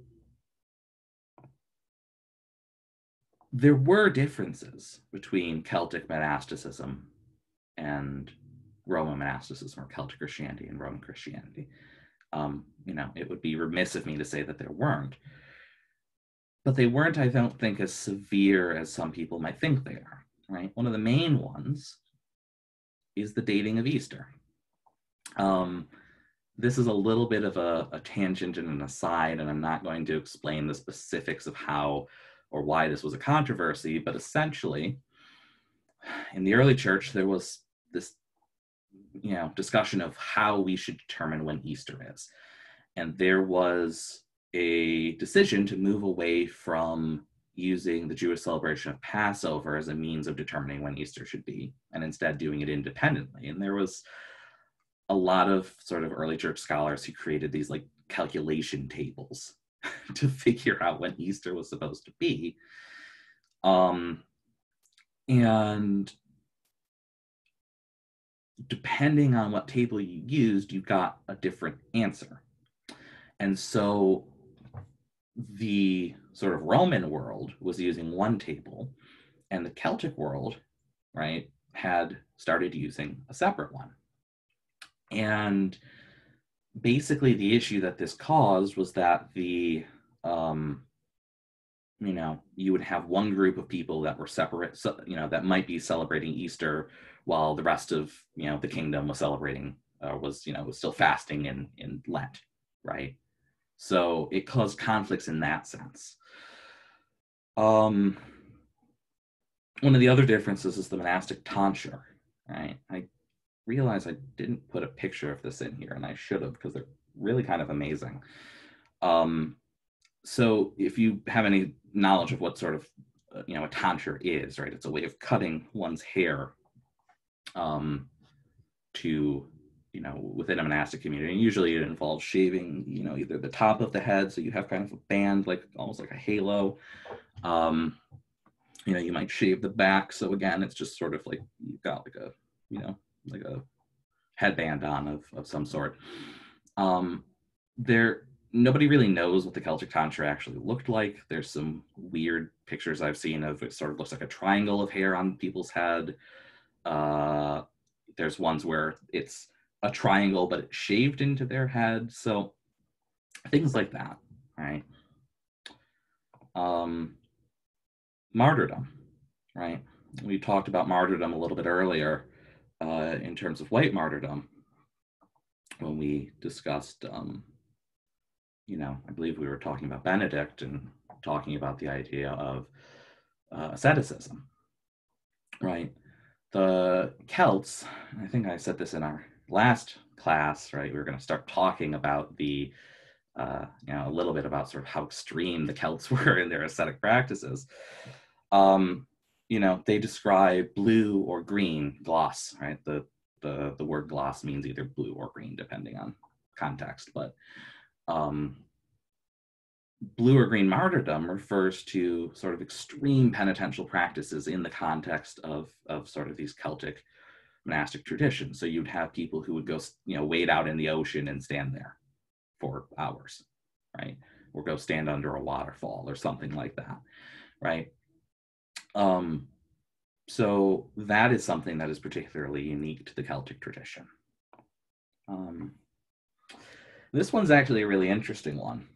there were differences between Celtic monasticism and Roman monasticism, or Celtic Christianity and Roman Christianity. It would be remiss of me to say that there weren't. But they weren't, I don't think, as severe as some people might think they are, right? One of the main ones is the dating of Easter. This is a little bit of a tangent and an aside, and I'm not going to explain the specifics of how or why this was a controversy, but essentially, in the early church, there was this, discussion of how we should determine when Easter is. And there was a decision to move away from using the Jewish celebration of Passover as a means of determining when Easter should be, and instead doing it independently. And there was a lot of sort of early church scholars who created these like calculation tables to figure out when Easter was supposed to be. And depending on what table you used, you got a different answer. And so the sort of Roman world was using one table, and the Celtic world, right, had started using a separate one. And basically the issue that this caused was that you would have one group of people that were separate, so, that might be celebrating Easter while the rest of, the kingdom was celebrating, was still fasting in Lent, right? So it caused conflicts in that sense. One of the other differences is the monastic tonsure, right? I realize I didn't put a picture of this in here, and I should have, because they're really kind of amazing. So if you have any knowledge of what sort of, a tonsure is, right? It's a way of cutting one's hair to, within a monastic community. And usually it involves shaving, either the top of the head, so you have kind of a band, like almost like a halo. You might shave the back. So again, it's just sort of like you've got like a, like a headband on of some sort. Nobody really knows what the Celtic tonsure actually looked like. There's some weird pictures I've seen of it sort of looks like a triangle of hair on people's head. There's ones where it's a triangle, but it's shaved into their head. So things like that, right? Martyrdom, right? We talked about martyrdom a little bit earlier in terms of white martyrdom when we discussed, you know, I believe we were talking about Benedict and talking about the idea of asceticism, right? The Celts, I think I said this in our last class, right? We were going to start talking about the, you know, a little bit about sort of how extreme the Celts were in their ascetic practices. You know, they describe blue or green gloss, right? The word gloss means either blue or green, depending on context, but blue or green martyrdom refers to sort of extreme penitential practices in the context of sort of these Celtic monastic traditions. So you'd have people who would go, you know, wade out in the ocean and stand there for hours, right? Or go stand under a waterfall or something like that, right? So that is something that is particularly unique to the Celtic tradition. This one's actually a really interesting one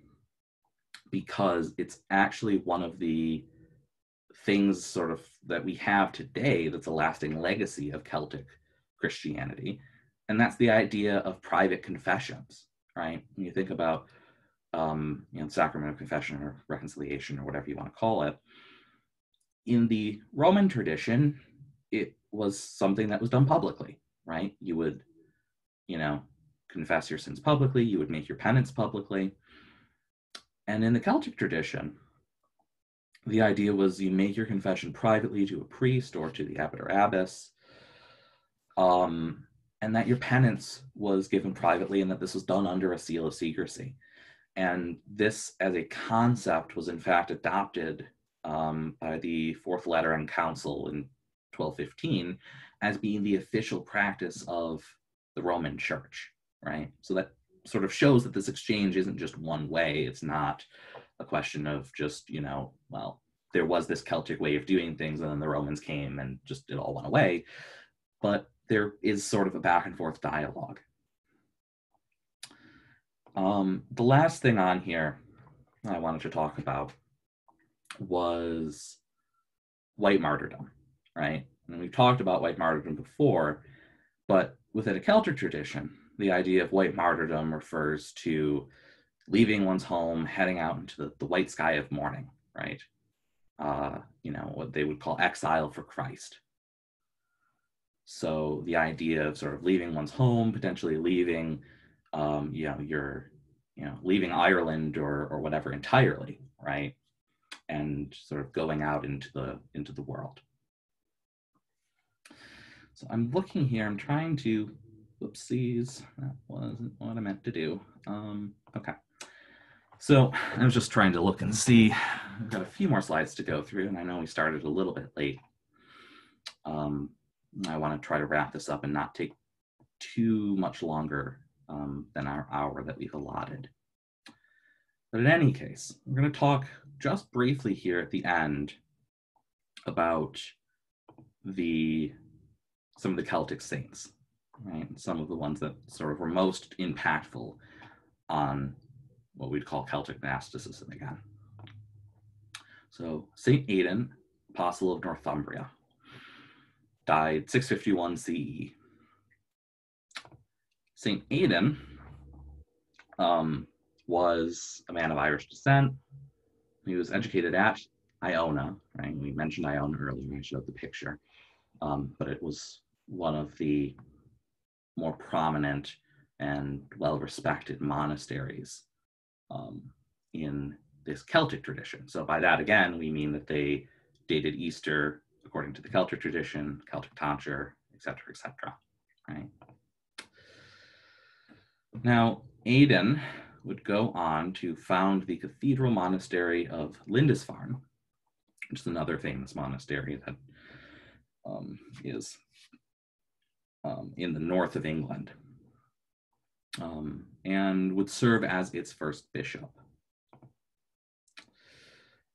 because it's actually one of the things sort of that we have today that's a lasting legacy of Celtic Christianity, and that's the idea of private confessions, right? When you think about you know, sacrament of confession or reconciliation or whatever you want to call it, in the Roman tradition, it was something that was done publicly, right? You would, you know, confess your sins publicly, you would make your penance publicly. And in the Celtic tradition, the idea was you make your confession privately to a priest or to the abbot or abbess, and that your penance was given privately and that this was done under a seal of secrecy. And this as a concept was in fact adopted by the Fourth Lateran Council in 1215 as being the official practice of the Roman Church, right? So that sort of shows that this exchange isn't just one way. It's not a question of just, you know, well, there was this Celtic way of doing things and then the Romans came and just it all went away. But there is sort of a back and forth dialogue. The last thing on here I wanted to talk about was white martyrdom, right? And we've talked about white martyrdom before, but within a Celtic tradition, the idea of white martyrdom refers to leaving one's home, heading out into the white sky of mourning, right? You know, what they would call exile for Christ. So the idea of sort of leaving one's home, potentially leaving, you know, you're, you know, leaving Ireland or whatever entirely, right? And sort of going out into the world. So I'm looking here, I'm trying to, whoopsies, that wasn't what I meant to do. Okay. So I was just trying to look and see, I've got a few more slides to go through, and I know we started a little bit late. I want to try to wrap this up and not take too much longer than our hour that we've allotted. But in any case, we're going to talk just briefly here at the end about some of the Celtic saints, right? Some of the ones that sort of were most impactful on what we'd call Celtic monasticism again. So Saint Aidan, Apostle of Northumbria, died 651 CE. Saint Aidan was a man of Irish descent. He was educated at Iona, right? We mentioned Iona earlier, I showed the picture. But it was one of the more prominent and well-respected monasteries in this Celtic tradition. So by that, again, we mean that they dated Easter according to the Celtic tradition, Celtic tonsure, et cetera, right? Now, Aidan would go on to found the cathedral monastery of Lindisfarne, which is another famous monastery that is in the north of England, and would serve as its first bishop.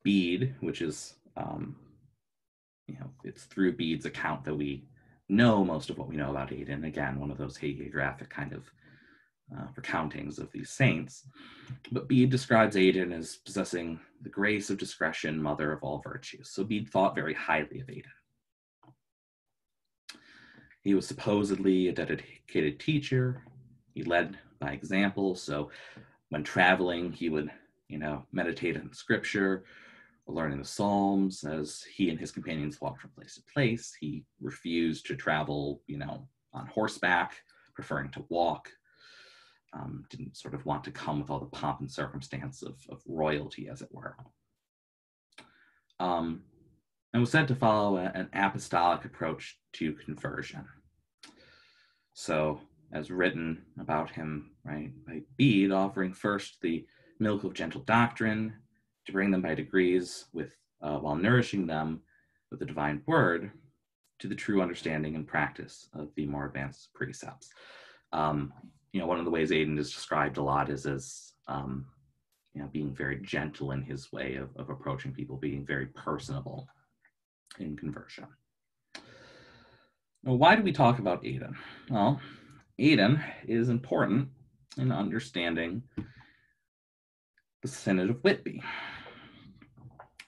Bede, which is, you know, it's through Bede's account that we know most of what we know about Aidan. Again, one of those hagiographic kind of recountings of these saints. But Bede describes Aidan as possessing the grace of discretion, mother of all virtues. So Bede thought very highly of Aidan. He was supposedly a dedicated teacher. He led by example. So when traveling, he would, meditate on scripture or learning the Psalms as he and his companions walked from place to place. He refused to travel, on horseback, preferring to walk. Didn't sort of want to come with all the pomp and circumstance of royalty, as it were. And was said to follow an apostolic approach to conversion. So, as written about him, right, by Bede, offering first the milk of gentle doctrine to bring them by degrees while nourishing them with the divine word to the true understanding and practice of the more advanced precepts. One of the ways Aidan is described a lot is as being very gentle in his way of approaching people, being very personable in conversion. Now, why do we talk about Aidan? Well, Aidan is important in understanding the Synod of Whitby.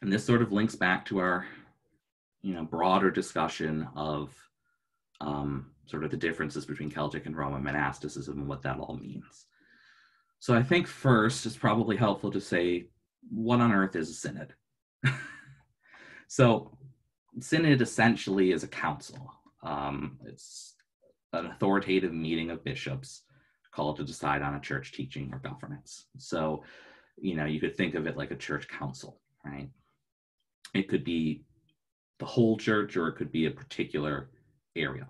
And this sort of links back to our, broader discussion of sort of the differences between Celtic and Roman monasticism and what that all means. So I think first it's probably helpful to say, what on earth is a synod? So synod essentially is a council. It's an authoritative meeting of bishops called to decide on a church teaching or governance. So, you could think of it like a church council, right? It could be the whole church or it could be a particular area.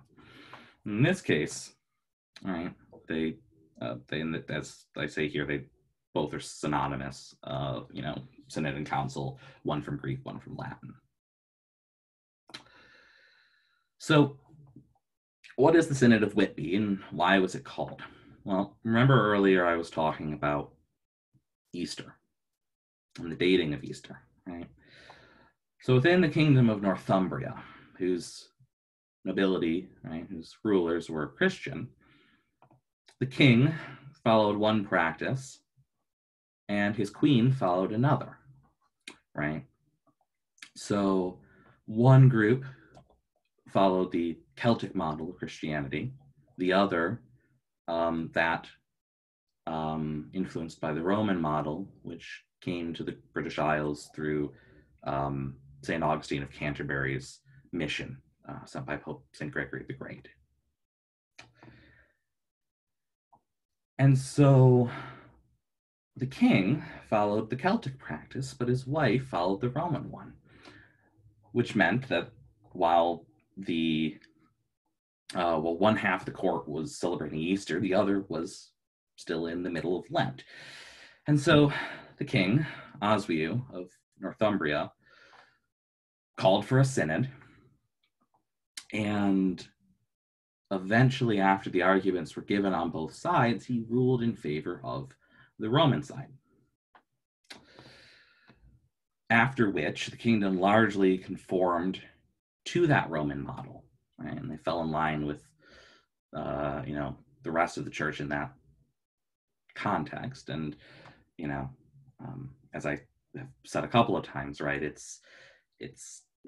In this case, right, they as I say here, they both are synonymous, synod and council, one from Greek, one from Latin. So what is the Synod of Whitby and why was it called? Well, remember earlier I was talking about Easter and the dating of Easter, right? So within the kingdom of Northumbria, whose nobility, right, whose rulers were Christian, the king followed one practice and his queen followed another, right? So one group followed the Celtic model of Christianity, the other that influenced by the Roman model, which came to the British Isles through St. Augustine of Canterbury's mission sent by Pope St. Gregory the Great. And so the king followed the Celtic practice, but his wife followed the Roman one, which meant that while one half of the court was celebrating Easter, the other was still in the middle of Lent. And so the king, Oswiu of Northumbria, called for a synod, and eventually, after the arguments were given on both sides, he ruled in favor of the Roman side. After which, the kingdom largely conformed to that Roman model, right? And they fell in line with, the rest of the church in that context. And, as I have said a couple of times, right, it's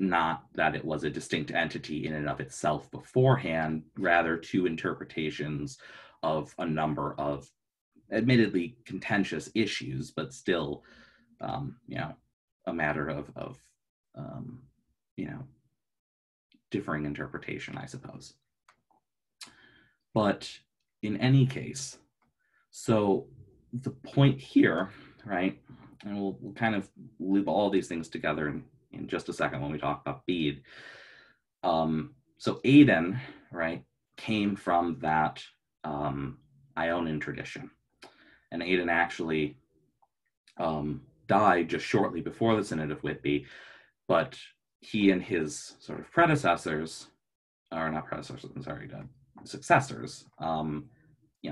not that it was a distinct entity in and of itself beforehand, rather two interpretations of a number of admittedly contentious issues, but still, a matter of differing interpretation, I suppose. But in any case, so the point here, right, and we'll kind of loop all these things together in just a second when we talk about Bede. So Aidan, right, came from that Ionian tradition. And Aidan actually died just shortly before the Synod of Whitby, but he and his sort of predecessors, or not predecessors, I'm sorry, successors,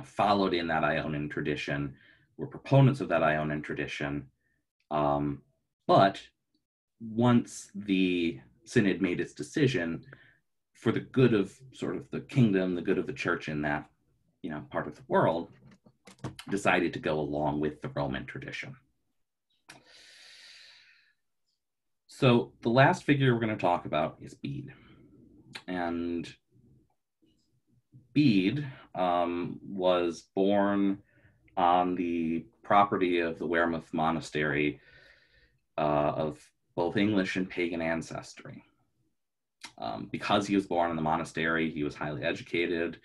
followed in that Ionian tradition, were proponents of that Ionian tradition. But once the Synod made its decision, for the good of sort of the kingdom, the good of the church in that, part of the world, decided to go along with the Roman tradition. So the last figure we're going to talk about is Bede. And Bede was born on the property of the Wearmouth Monastery of both English and pagan ancestry. Because he was born in the monastery, he was highly educated.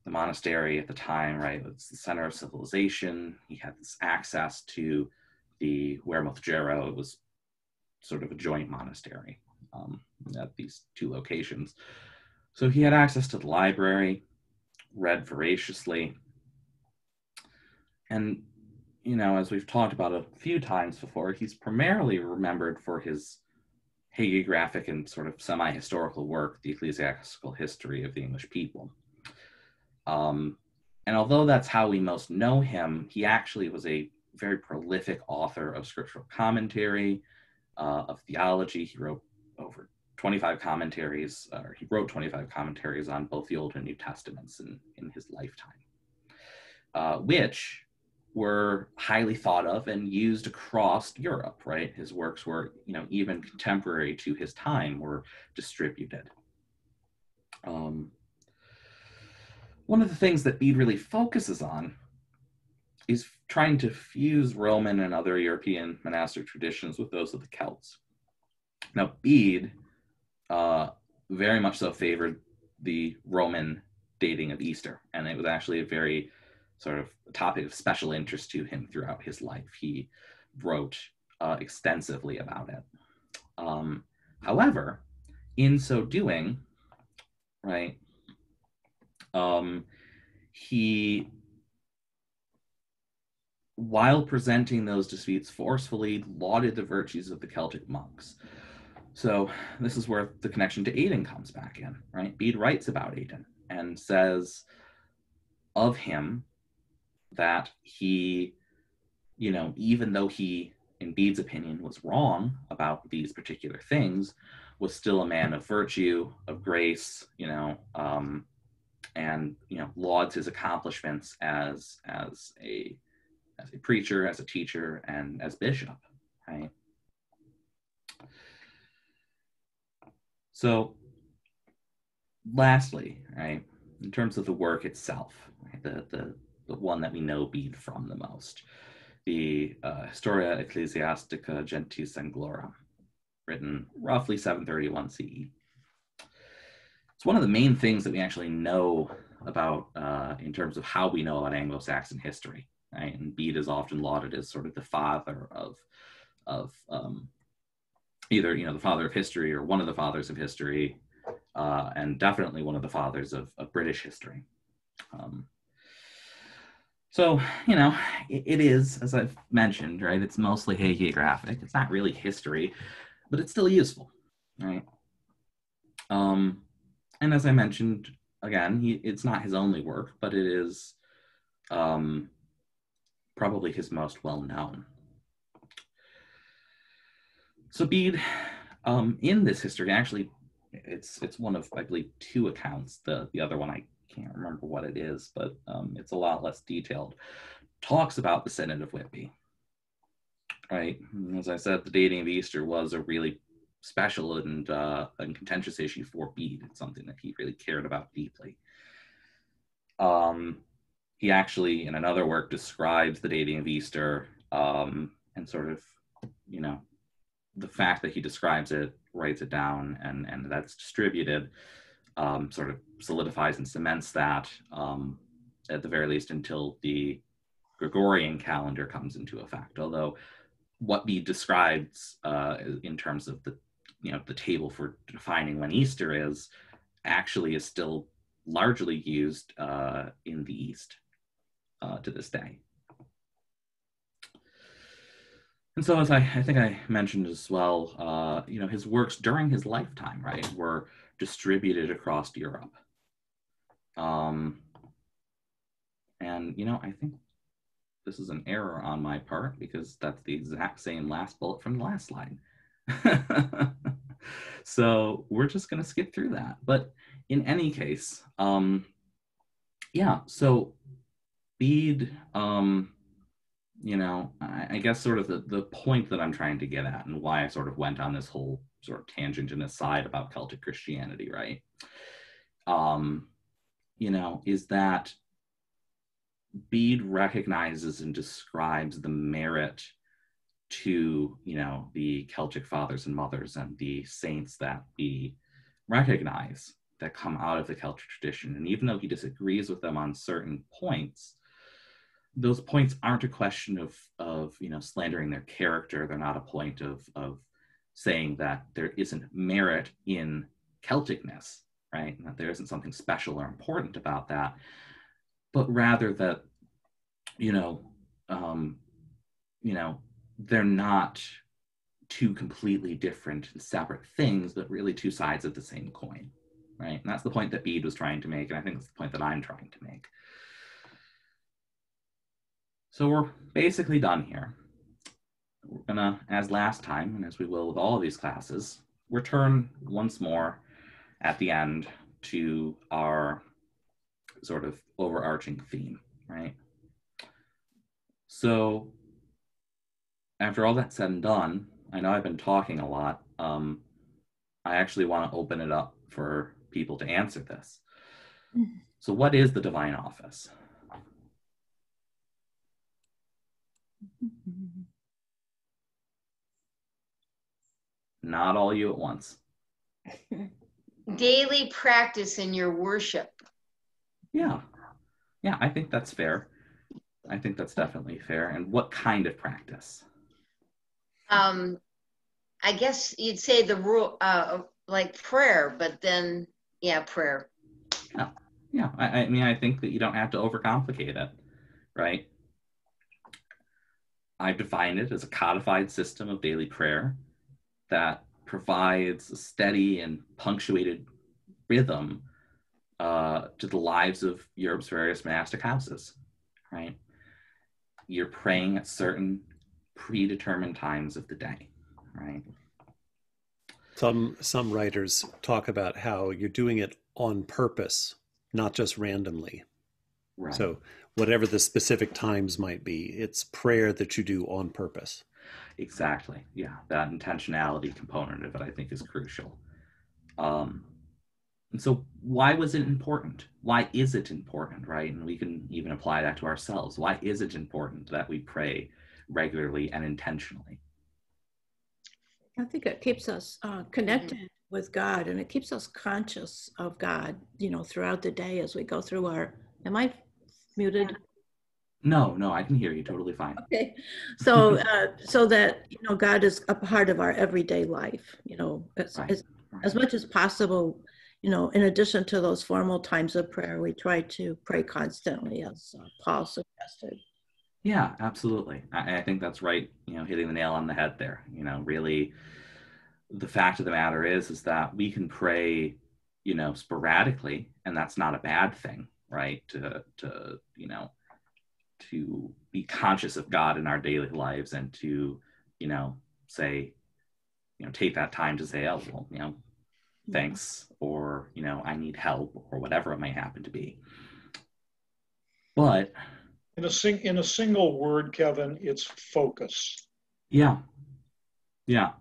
The monastery at the time, right, was the center of civilization. He had this access to the Wearmouth Jarrow. It was sort of a joint monastery at these two locations. So he had access to the library, read voraciously. And, as we've talked about a few times before, he's primarily remembered for his hagiographic and sort of semi-historical work, The Ecclesiastical History of the English People. And although that's how we most know him, he actually was a very prolific author of scriptural commentary, of theology. He wrote over 25 commentaries, or he wrote 25 commentaries on both the Old and New Testaments in his lifetime, which were highly thought of and used across Europe, right? His works were, even contemporary to his time, were distributed. One of the things that Bede really focuses on is trying to fuse Roman and other European monastic traditions with those of the Celts. Now, Bede very much so favored the Roman dating of Easter, and it was actually a very sort of topic of special interest to him throughout his life. He wrote extensively about it. However, in so doing, right, he, while presenting those disputes forcefully, lauded the virtues of the Celtic monks. So this is where the connection to Aidan comes back in, right? Bede writes about Aidan and says of him that he, even though he, in Bede's opinion, was wrong about these particular things, was still a man of virtue, of grace, and lauds his accomplishments as a preacher, as a teacher, and as bishop, right? So, lastly, right, in terms of the work itself, right, the one that we know Bede from the most, the Historia Ecclesiastica Gentis and Gloria, written roughly 731 CE. It's one of the main things that we actually know about in terms of how we know about Anglo-Saxon history, right? And Bede is often lauded as sort of the father of either the father of history or one of the fathers of history, and definitely one of the fathers of British history. So, it is, as I've mentioned, right, it's mostly hagiographic. It's not really history, but it's still useful, right? And as I mentioned, again, it's not his only work, but it is probably his most well-known. So Bede, in this history, actually, it's one of, I believe, two accounts. The other one, I can't remember what it is, but it's a lot less detailed. Talks about the Synod of Whitby, right? As I said, the dating of Easter was a really special and contentious issue for Bede. It's something that he really cared about deeply. He actually, in another work, describes the dating of Easter and sort of, the fact that he describes it, writes it down, and that's distributed, sort of solidifies and cements that, at the very least, until the Gregorian calendar comes into effect. Although what Bede describes in terms of the table for defining when Easter is, actually is still largely used in the East to this day. And so, as I think I mentioned as well, his works during his lifetime, right, were distributed across Europe. And, I think this is an error on my part because that's the exact same last bullet from the last slide. So we're just going to skip through that. But in any case, yeah, so Bede, you know, I guess sort of the point that I'm trying to get at and why I sort of went on this whole sort of tangent and aside about Celtic Christianity, right? You know, is that Bede recognizes and describes the merit to, you know, the Celtic fathers and mothers and the saints that we recognize that come out of the Celtic tradition. And even though he disagrees with them on certain points, those points aren't a question of you know, slandering their character. They're not a point of saying that there isn't merit in Celticness, right? That there isn't something special or important about that, but rather that, you know, they're not two completely different and separate things, but really two sides of the same coin, right? And that's the point that Bede was trying to make, and I think that's the point that I'm trying to make. So we're basically done here. We're gonna, as last time, and as we will with all of these classes, return once more at the end to our sort of overarching theme, right? So after all that's said and done, I know I've been talking a lot. I actually want to open it up for people to answer this. So what is the divine office? Not all you at once. Daily practice in your worship. Yeah, I think that's fair. I think that's definitely fair. And what kind of practice? I guess you'd say the rule, like prayer, but then, yeah, prayer. Yeah. I mean, I think that you don't have to overcomplicate it, right? I've defined it as a codified system of daily prayer that provides a steady and punctuated rhythm to the lives of Europe's various monastic houses, right? You're praying at certain predetermined times of the day, right? Some writers talk about how you're doing it on purpose, not just randomly. Right. So whatever the specific times might be, it's prayer that you do on purpose. Exactly. Yeah, that intentionality component of it, I think, is crucial. And so why was it important? Why is it important, right? And we can even apply that to ourselves. Why is it important that we pray regularly and intentionally? I think it keeps us connected with God, and it keeps us conscious of God, you know, throughout the day as we go through our, am I muted? No, I can hear you totally fine. Okay. So, so that, you know, God is a part of our everyday life, you know, as much as possible, you know, in addition to those formal times of prayer, we try to pray constantly, as Paul suggested. Yeah, absolutely. I think that's right. You know, hitting the nail on the head there. You know, really, the fact of the matter is that we can pray, you know, sporadically, and that's not a bad thing, right? To you know, to be conscious of God in our daily lives and to, you know, say, you know, take that time to say, oh, well, you know, thanks, or, you know, I need help, or whatever it may happen to be. But in a single word, Kevin, it's focus. Yeah,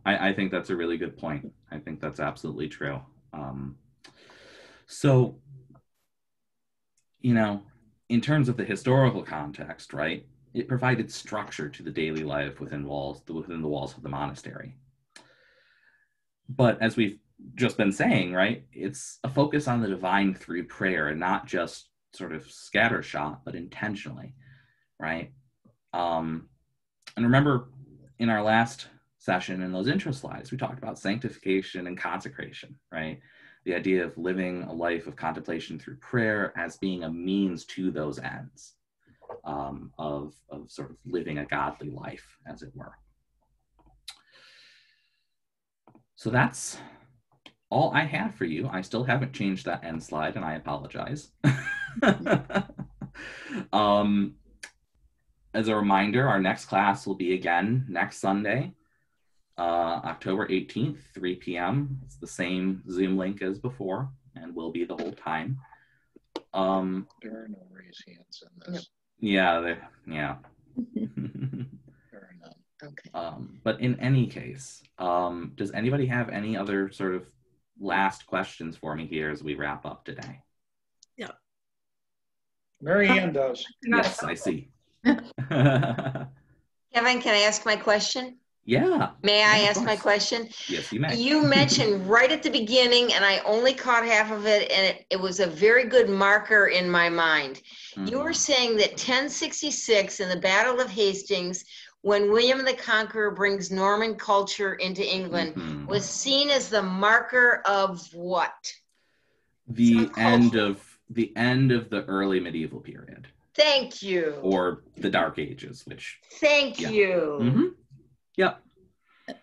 I think that's a really good point. I think that's absolutely true. So, you know, in terms of the historical context, right, it provided structure to the daily life within the walls of the monastery. But as we've just been saying, right, it's a focus on the divine through prayer, and not just sort of scattershot, but intentionally, right? And remember, in our last session, in those intro slides, we talked about sanctification and consecration, right? The idea of living a life of contemplation through prayer as being a means to those ends, of sort of living a godly life, as it were. So that's all I have for you. I still haven't changed that end slide, and I apologize. As a reminder, our next class will be again next Sunday. October 18th, 3 p.m. It's the same Zoom link as before and will be the whole time. There are no raise hands in this. Yeah, There are none. Okay. But in any case, does anybody have any other sort of last questions for me here as we wrap up today? Yeah. Mary Ann does. Yes, I see. Kevin, can I ask my question? Yeah. May I of ask my course. question? Yes, you may. You mentioned right at the beginning, and I only caught half of it, and it was a very good marker in my mind. You were saying that 1066 in the Battle of Hastings, when William the Conqueror brings Norman culture into England, was seen as the marker of what? The end of the early medieval period. Thank you. Or the Dark Ages, which. Thank you. Yep.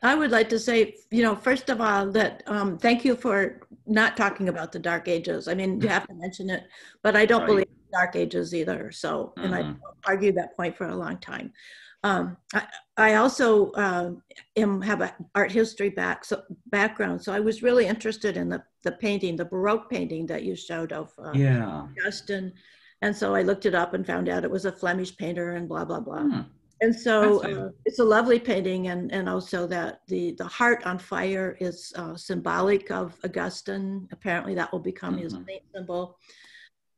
I would like to say, first of all, that thank you for not talking about the Dark Ages. I mean, you have to mention it, but I don't believe in Dark Ages either. So, and I argued that point for a long time. I also have an art history background, so I was really interested in the painting, the Baroque painting that you showed of Augustine. And so I looked it up and found out it was a Flemish painter and blah, blah, blah. And so it's a lovely painting, and also that the heart on fire is symbolic of Augustine. Apparently that will become his main symbol.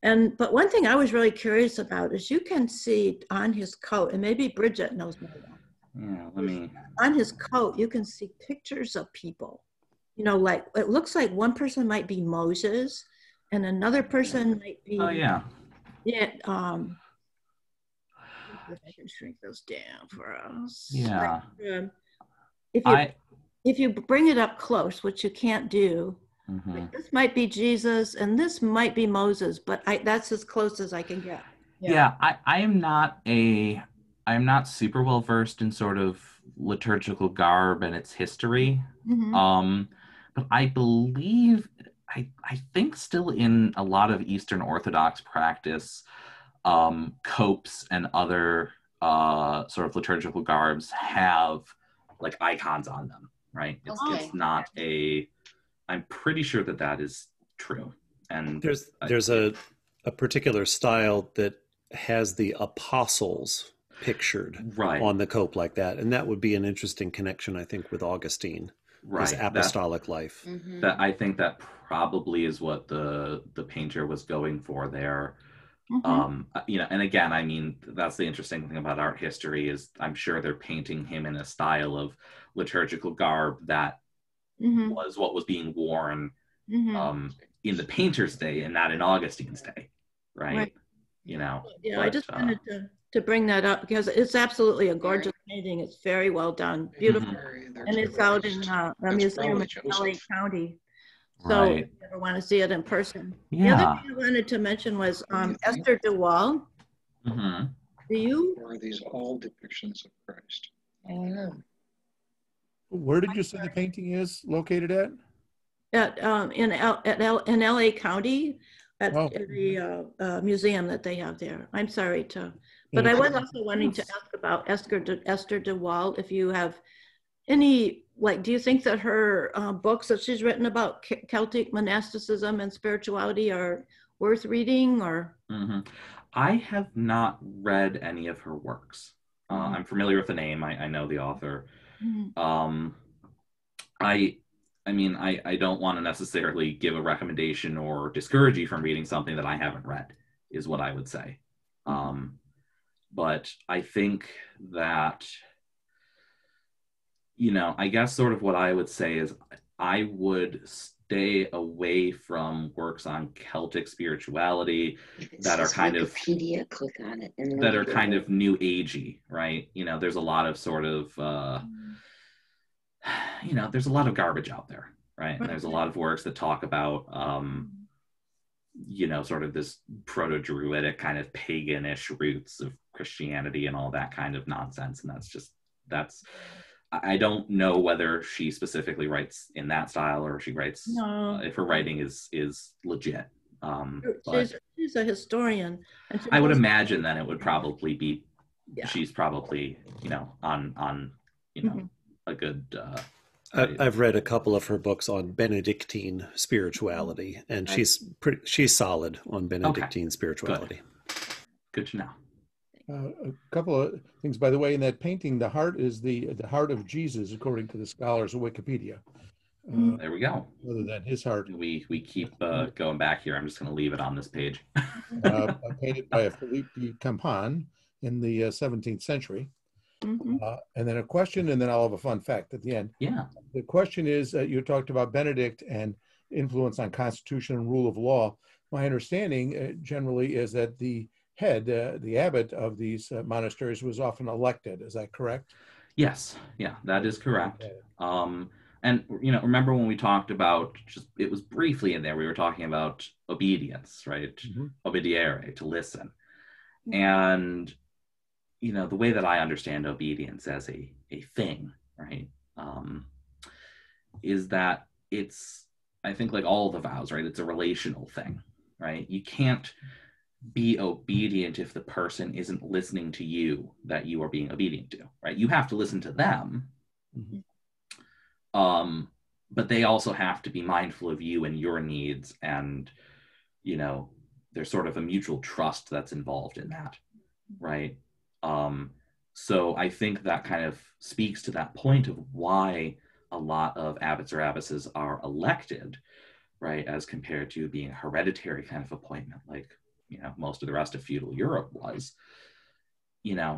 But one thing I was really curious about is you can see on his coat, and maybe Bridget knows more about it. Yeah, on his coat, you can see pictures of people. Like it looks like one person might be Moses, and another person might be. Oh yeah. Yeah. If I can shrink those down for us. Yeah. If you bring it up close, which you can't do, like this might be Jesus and this might be Moses, but that's as close as I can get. Yeah, I'm not super well versed in sort of liturgical garb and its history. But I believe I think still in a lot of Eastern Orthodox practice, copes and other sort of liturgical garbs have like icons on them, right? It's not I'm pretty sure that is true. And there's a particular style that has the apostles pictured on the cope like that, and that would be an interesting connection, I think, with Augustine. His apostolic life. That I think that probably is what the painter was going for there. And again, I mean, that's the interesting thing about art history is I'm sure they're painting him in a style of liturgical garb that was what was being worn in the painter's day and not in Augustine's day, right? I just wanted to bring that up because it's absolutely a gorgeous painting. It's very well done, beautiful, and it's out in a museum in LA County. So if you ever want to see it in person. The other thing I wanted to mention was Esther de Waal. Or are these all depictions of Christ? I don't know. Where did you say the painting is located at? In LA County at the museum that they have there. I'm sorry but I was also wanting to ask about Esther de Waal. If you have any, do you think that her books that she's written about Celtic monasticism and spirituality are worth reading, or? I have not read any of her works. I'm familiar with the name. I know the author. I don't want to necessarily give a recommendation or discourage you from reading something that I haven't read, is what I would say. But I think that, I guess sort of what I would say is I would stay away from works on Celtic spirituality that are kind of Wikipedia, click on it. That are kind of new agey, right? There's a lot of sort of, there's a lot of garbage out there, right? And there's a lot of works that talk about, sort of this proto-Druidic kind of paganish roots of Christianity and all that kind of nonsense. And I don't know whether she specifically writes in that style or she writes, if her writing is legit. She's a historian. And I would imagine then it would probably be, she's probably, on a good. I've read a couple of her books on Benedictine spirituality, and she's solid on Benedictine spirituality. Good to know. A couple of things, by the way, in that painting, the heart is the heart of Jesus, according to the scholars of Wikipedia. There we go. Other than his heart. We keep going back here. I'm just going to leave it on this page. Painted by Philippe de Campan in the 17th century. And then a question, and then I'll have a fun fact at the end. Yeah. The question is, you talked about Benedict and influence on constitution and rule of law. My understanding generally is that the head, the abbot of these monasteries was often elected. Is that correct? Yes. Yeah, that is correct. And, remember when we talked about, it was briefly in there, we were talking about obedience, right? Obediere, to listen. And, the way that I understand obedience as a thing, right, is that it's, I think, like all the vows, right? It's a relational thing, right? You can't be obedient if the person isn't listening to you that you are being obedient to, right? You have to listen to them. But they also have to be mindful of you and your needs, and there's sort of a mutual trust that's involved in that, right? So I think that kind of speaks to that point of why a lot of abbots or abbesses are elected, right, as compared to being a hereditary kind of appointment, like most of the rest of feudal Europe was.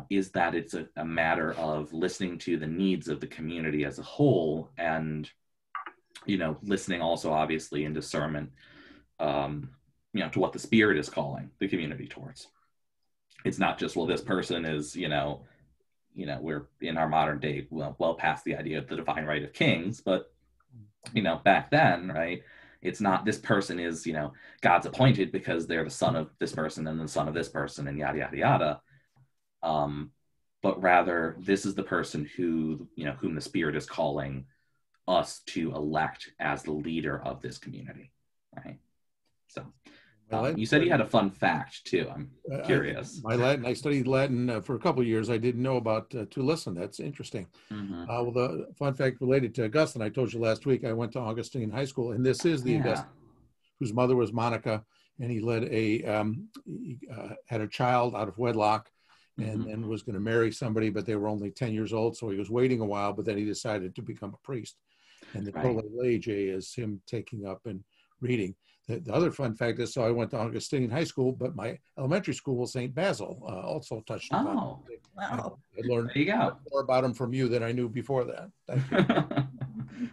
Is that it's a matter of listening to the needs of the community as a whole, and, listening also obviously in discernment, to what the Spirit is calling the community towards. It's not just, well, this person is, we're in our modern day, well past the idea of the divine right of kings, but, back then, right, it's not this person is, God's appointed because they're the son of this person and the son of this person and yada, yada, yada. But rather, this is the person whom the Spirit is calling us to elect as the leader of this community, right? So, you said you had a fun fact too. I'm curious. I studied Latin for a couple of years. I didn't know about to listen. That's interesting. Well, the fun fact related to Augustine, I told you last week, I went to Augustine High School, and this is the Augustine whose mother was Monica, and he led he had a child out of wedlock, and then was going to marry somebody, but they were only 10 years old, so he was waiting a while, but then he decided to become a priest. And the Colle Lege is him taking up and reading. The other fun fact is, so I went to Augustine High School, but my elementary school was St. Basil, also touched upon. Wow. I learned there you go. more about him from you than I knew before that. Thank you.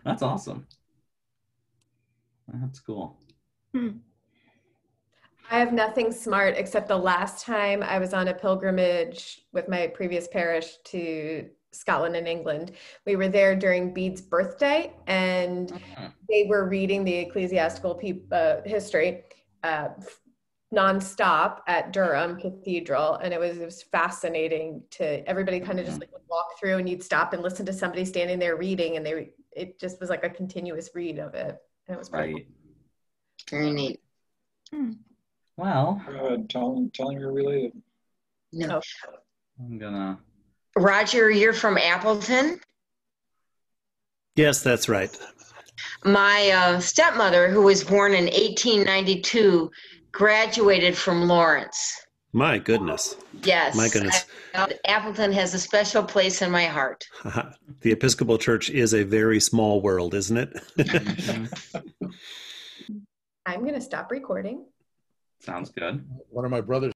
That's awesome. That's cool. I have nothing smart except the last time I was on a pilgrimage with my previous parish to Scotland and England. We were there during Bede's birthday, and they were reading the ecclesiastical history nonstop at Durham Cathedral, and it was fascinating to everybody kind of just like walk through, and you'd stop and listen to somebody standing there reading, and it just was like a continuous read of it. And it was right. Very neat. Well, go ahead, tell him you're related. No. I'm gonna. Roger, you're from Appleton? Yes, that's right. My stepmother, who was born in 1892, graduated from Lawrence. My goodness. Yes. My goodness. Appleton has a special place in my heart. The Episcopal Church is a very small world, isn't it? I'm going to stop recording. Sounds good. One of my brothers